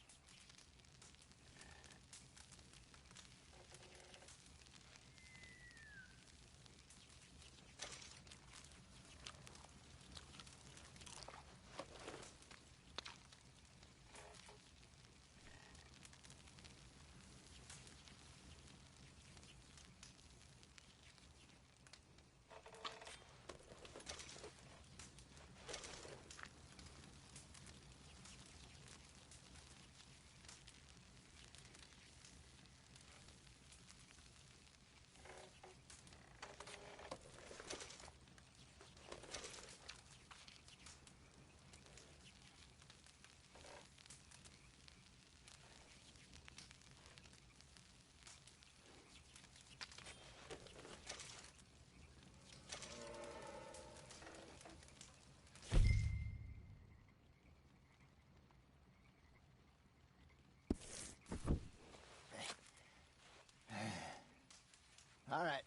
All right.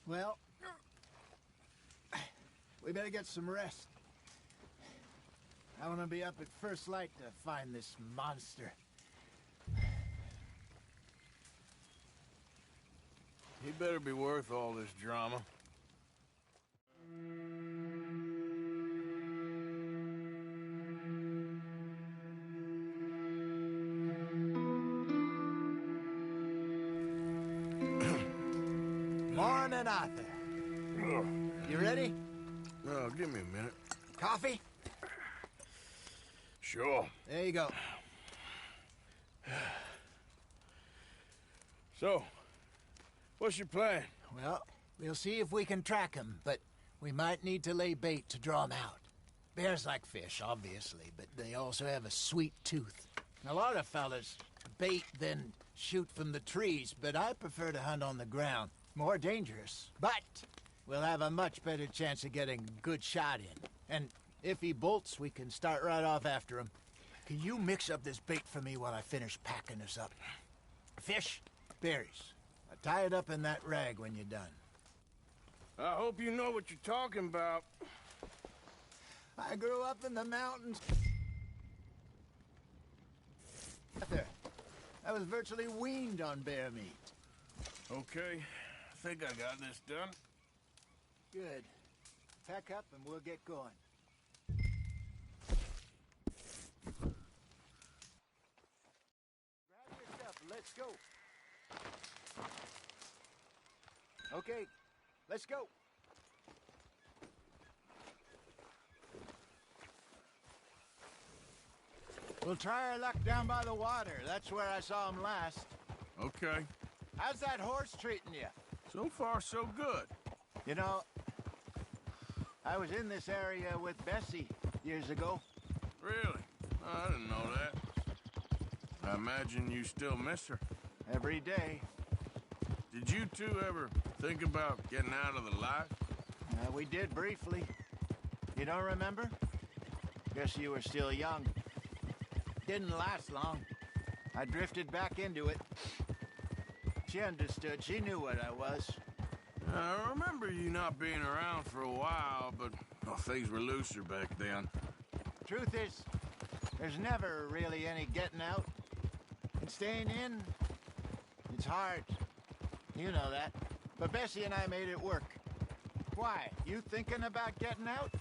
Well, we better get some rest. I want to be up at first light to find this monster. He better be worth all this drama. Morning, Arthur. You ready? Oh, give me a minute. Coffee? Sure. There you go. So, what's your plan? Well, we'll see if we can track him, but we might need to lay bait to draw him out. Bears like fish, obviously, but they also have a sweet tooth. A lot of fellas bait, then shoot from the trees, but I prefer to hunt on the ground. More dangerous, but we'll have a much better chance of getting a good shot in. And if he bolts, we can start right off after him. Can you mix up this bait for me while I finish packing this up? Fish, berries. Tie it up in that rag when you're done. I hope you know what you're talking about. I grew up in the mountains. Arthur, I was virtually weaned on bear meat. Okay, I think I got this done. Good. Pack up and we'll get going. Grab your stuff and let's go. Okay, let's go. We'll try our luck down by the water. That's where I saw him last. Okay. How's that horse treating you? So far, so good. You know, I was in this area with Bessie years ago. Really? I didn't know that. I imagine you still miss her. Every day. Did you two ever think about getting out of the life? We did briefly. You don't remember? Guess you were still young. Didn't last long. I drifted back into it. She understood. She knew what I was. I remember you not being around for a while, but things were looser back then. Truth is, there's never really any getting out. And staying in, it's hard. You know that. But Bessie and I made it work. Why? You thinking about getting out?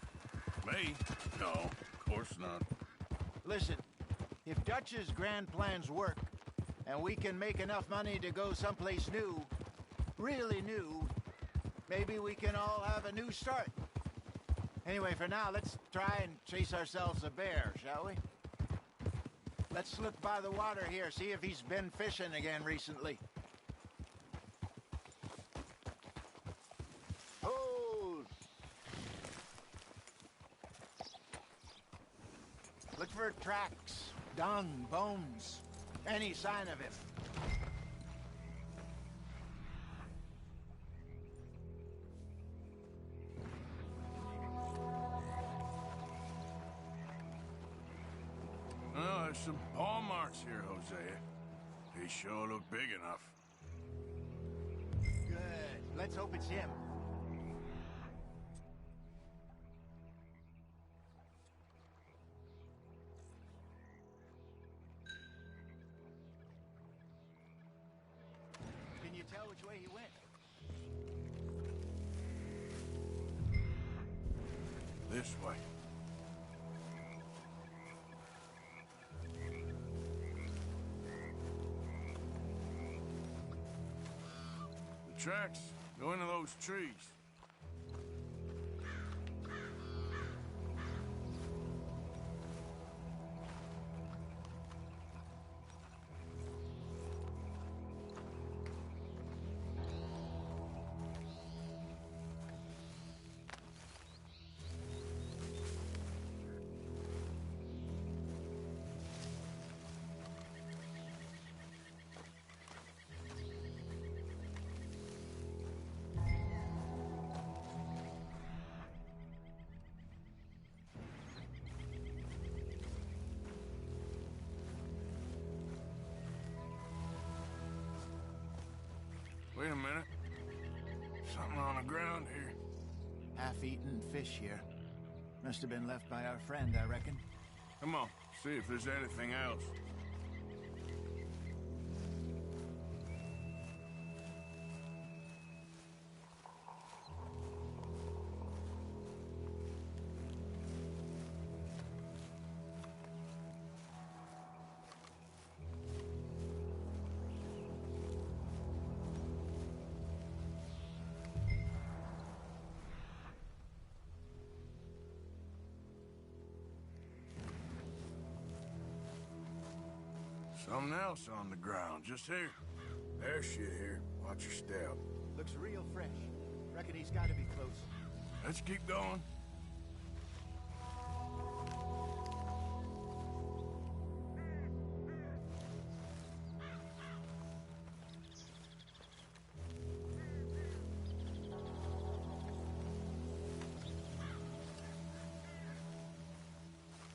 Me? No, of course not. Listen, if Dutch's grand plans work, and we can make enough money to go someplace new, really new, maybe we can all have a new start. Anyway, for now, let's try and chase ourselves a bear, shall we? Let's look by the water here, see if he's been fishing again recently. Hold! Look for tracks, dung, bones, any sign of him. Oh, there's some paw marks here, Hosea. They sure look big enough. Good. Let's hope it's him. Can you tell which way he went? This way. The tracks go into those trees. Wait a minute. Something on the ground here. Half-eaten fish here. Must have been left by our friend, I reckon. Come on, see if there's anything else. Something else on the ground, just here. There's shit here. Watch your step. Looks real fresh. Reckon he's got to be close. Let's keep going.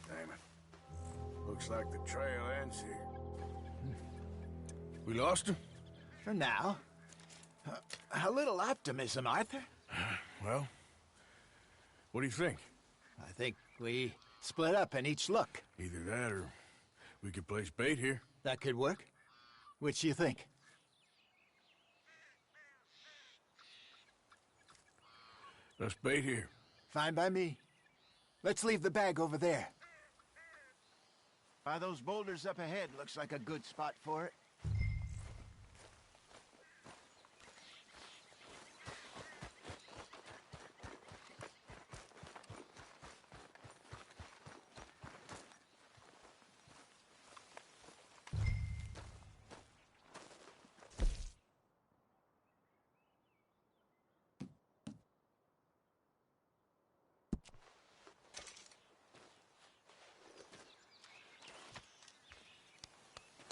Damn it. Looks like the trail ends here. We lost him? For now. A little optimism, Arthur. Well, what do you think? I think we split up and each look. Either that or we could place bait here. That could work. Which do you think? Let's bait here. Fine by me. Let's leave the bag over there. By those boulders up ahead, looks like a good spot for it.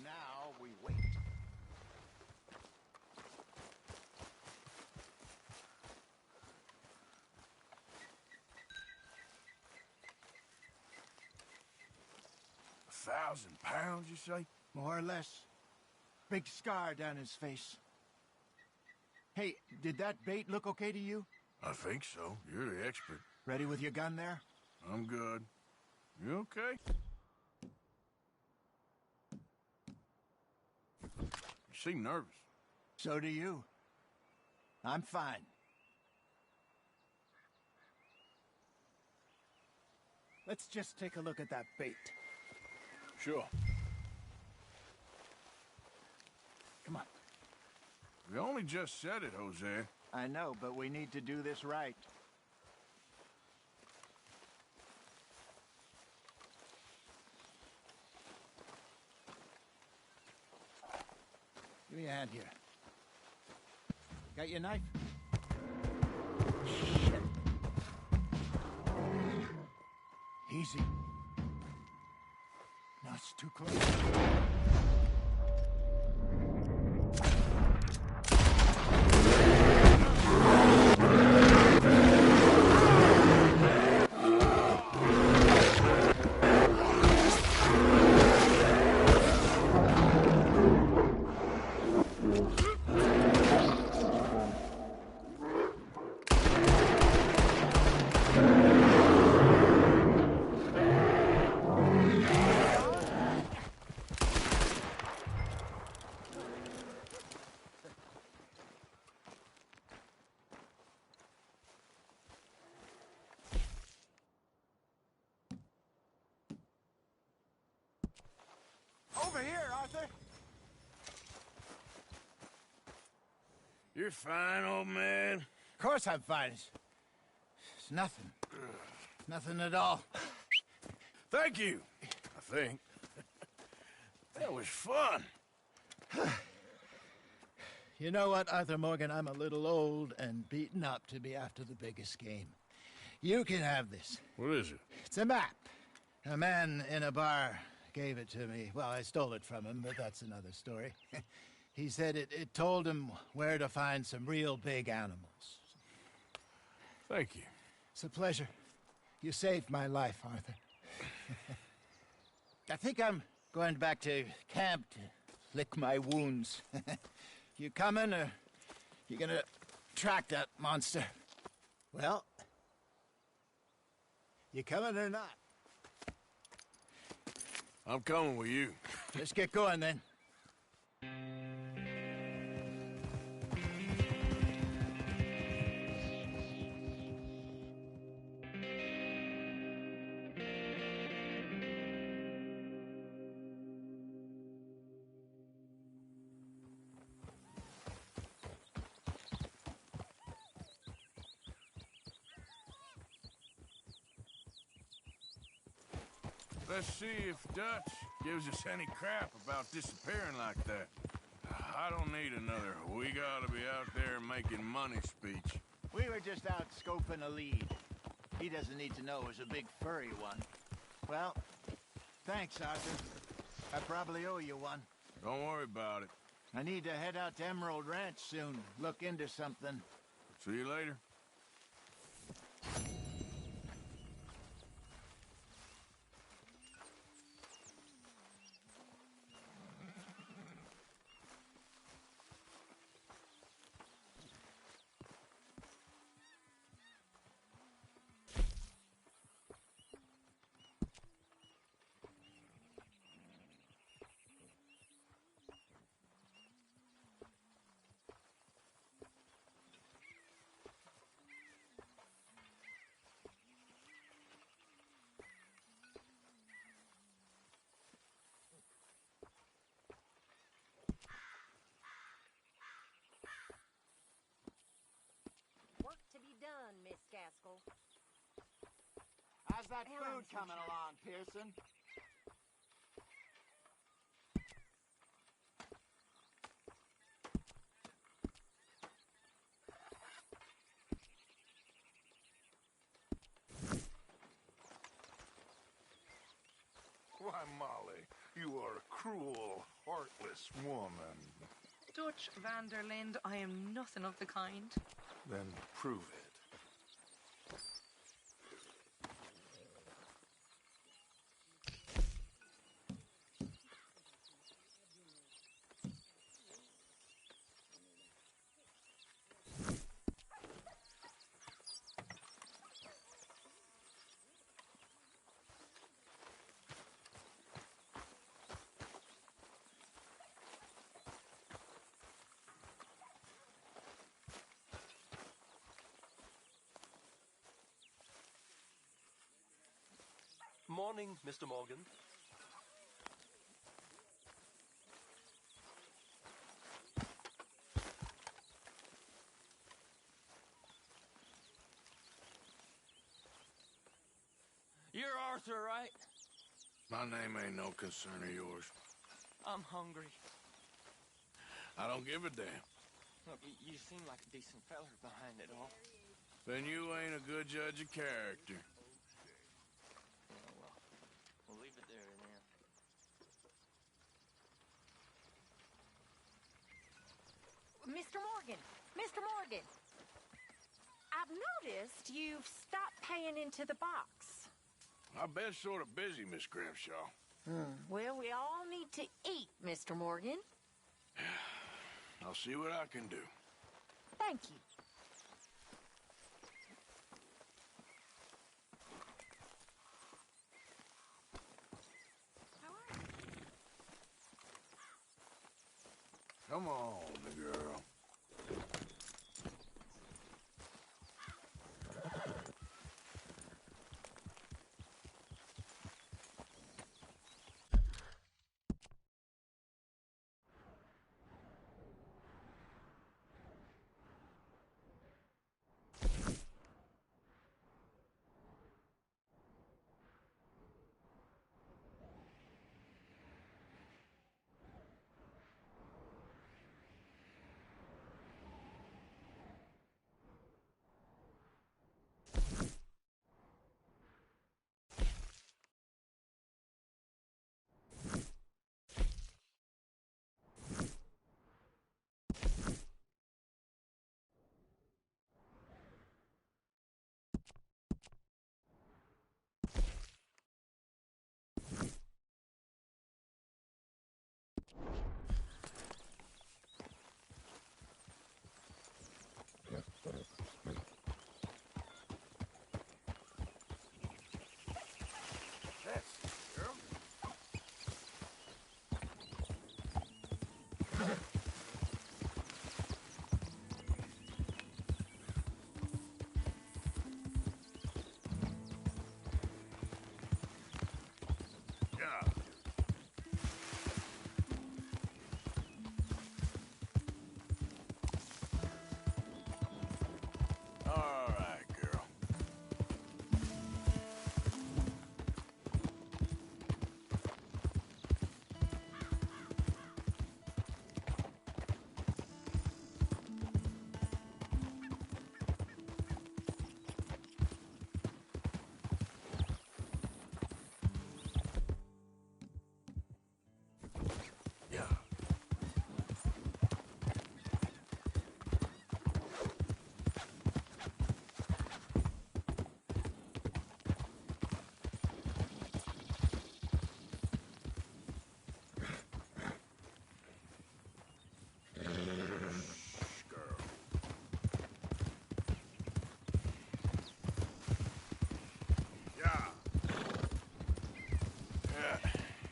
Now we wait. £1,000, you say? More or less. Big scar down his face. Hey, did that bait look okay to you? I think so. You're the expert. Ready with your gun there? I'm good. You okay? seem nervous. So do you. I'm fine. Let's just take a look at that bait. Sure. Come on. We only just said it, Jose. I know, but we need to do this right. Give me a hand here. Got your knife? Shit. Easy. No, it's too close. Over here, Arthur! You're fine, old man. Of course I'm fine. It's nothing. Nothing at all. Thank you, I think. That was fun. You know what, Arthur Morgan? I'm a little old and beaten up to be after the biggest game. You can have this. What is it? It's a map. A man in a bar gave it to me. Well, I stole it from him, but that's another story. He said it told him where to find some real big animals. Thank you. It's a pleasure. You saved my life, Arthur. I think I'm going back to camp to lick my wounds. You coming, or you gonna track that monster? Well, you coming or not? I'm coming with you. Let's get going, then. Let's see if Dutch gives us any crap about disappearing like that. I don't need another "we gotta be out there making money" speech. We were just out scoping a lead. He doesn't need to know it was a big furry one. Well, thanks, Arthur. I probably owe you one. Don't worry about it. I need to head out to Emerald Ranch soon. Look into something. See you later. Work to be done, Miss Gaskell. How's that food coming along, Pearson? Why, Molly, you are a cruel, heartless woman. Dutch van der Linde, I am nothing of the kind. Then prove it. morning, Mr. Morgan. You're Arthur, right? My name ain't no concern of yours. I'm hungry. I don't give a damn. Look, you seem like a decent feller behind it all. Then you ain't a good judge of character. Yeah, well, we'll leave it there then. Mr. Morgan! Mr. Morgan! I've noticed you've stopped paying into the box. I've been sort of busy, Miss Grimshaw. Well, we all need to eat, Mr. Morgan. I'll see what I can do. Thank you. Come on, girl.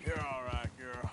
You're all right, girl.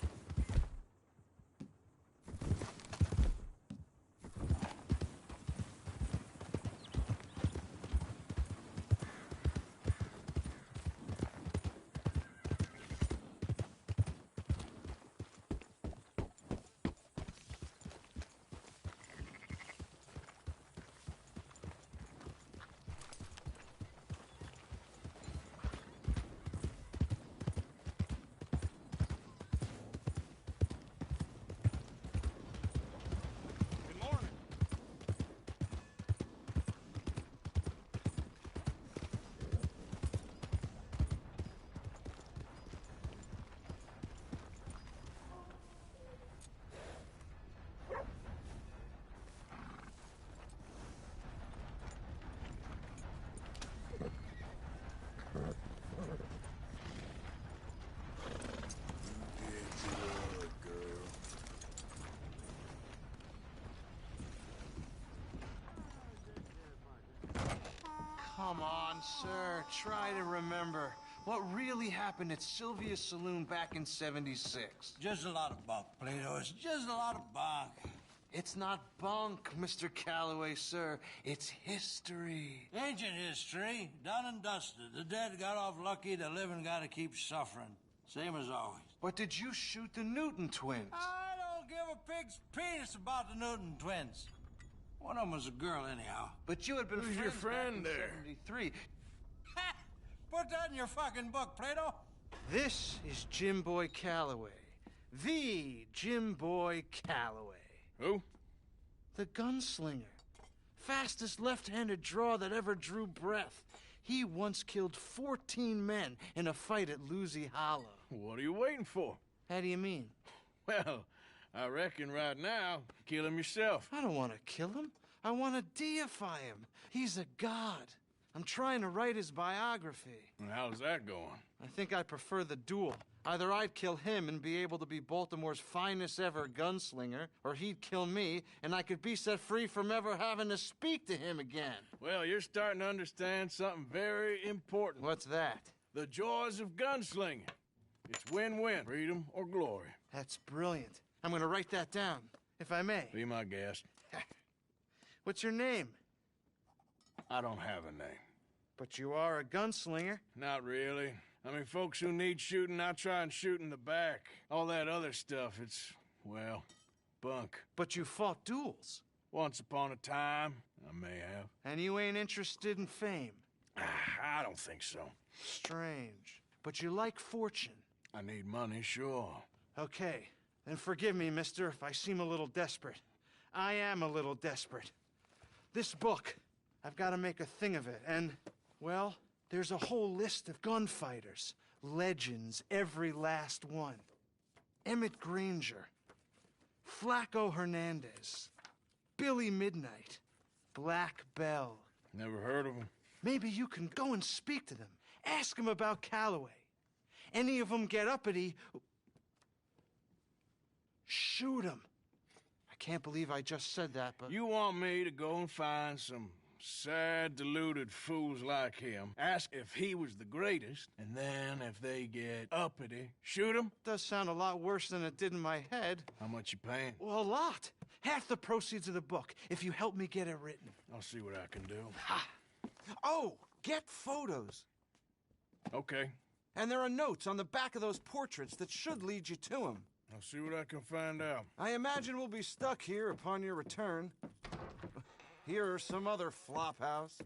Come on, sir. Try to remember what really happened at Sylvia's Saloon back in '76. Just a lot of bunk, Plato. It's just a lot of bunk. It's not bunk, Mr. Calloway, sir. It's history. Ancient history, done and dusted. The dead got off lucky, the living gotta keep suffering. Same as always. But did you shoot the Newton twins? I don't give a pig's penis about the Newton twins. One of them was a girl, anyhow. But you had been Who's your friend there? 73. Put that in your fucking book, Plato. This is Jim Boy Calloway. The Jim Boy Calloway. Who? The gunslinger. Fastest left-handed draw that ever drew breath. He once killed 14 men in a fight at Lucy Hollow. What are you waiting for? How do you mean? Well, I reckon right now, kill him yourself. I don't want to kill him. I want to deify him. He's a god. I'm trying to write his biography. And how's that going? I think I prefer the duel. Either I'd kill him and be able to be Baltimore's finest ever gunslinger, or he'd kill me and I could be set free from ever having to speak to him again. Well, you're starting to understand something very important. What's that? The joys of gunslinging. It's win-win, freedom or glory. That's brilliant. I'm going to write that down, if I may. Be my guest. What's your name? I don't have a name. But you are a gunslinger. Not really. I mean, folks who need shooting, I try and shoot in the back. All that other stuff, it's, well, bunk. But you fought duels. Once upon a time, I may have. And you ain't interested in fame. I don't think so. Strange. But you like fortune. I need money, sure. Okay. Then forgive me, mister, if I seem a little desperate. I am a little desperate. This book, I've got to make a thing of it, and, well, there's a whole list of gunfighters. Legends, every last one. Emmett Granger. Flaco Hernandez. Billy Midnight. Black Bell. Never heard of him. Maybe you can go and speak to them. Ask them about Calloway. Any of them get uppity, shoot them. I can't believe I just said that, but... You want me to go and find some sad, deluded fools like him, ask if he was the greatest, and then if they get uppity, shoot him? Does sound a lot worse than it did in my head. How much you paying? Well, a lot. Half the proceeds of the book, if you help me get it written. I'll see what I can do. Ha! Oh, get photos. Okay. And there are notes on the back of those portraits that should lead you to him. I'll see what I can find out. I imagine we'll be stuck here upon your return. Here or some other flop house.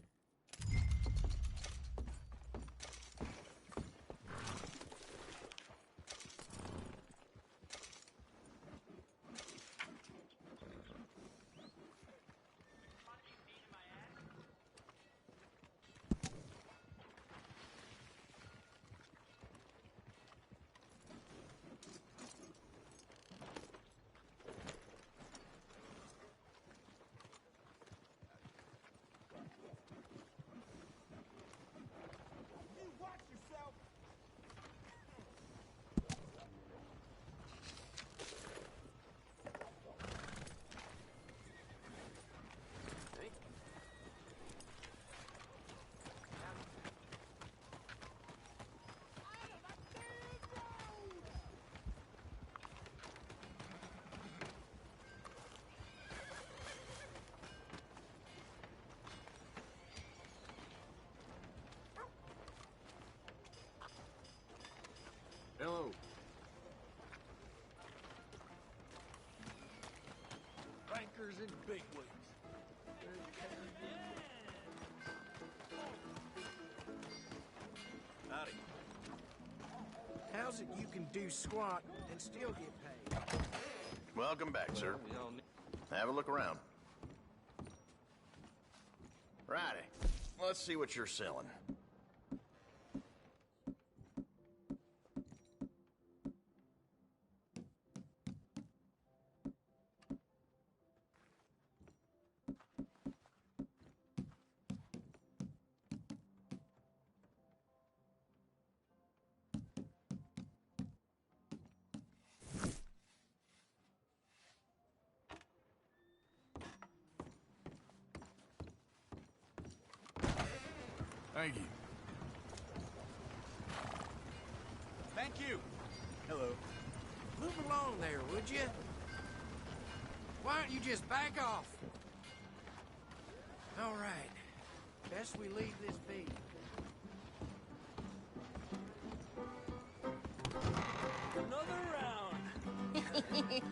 Hello. Bankers and bigwigs. Howdy. How's it you can do squat and still get paid? Welcome back, sir. Have a look around. Righty. Let's see what you're selling. Thank you. Thank you. Hello. Move along there, would you? Why don't you just back off? All right. Best we leave this be. Another round.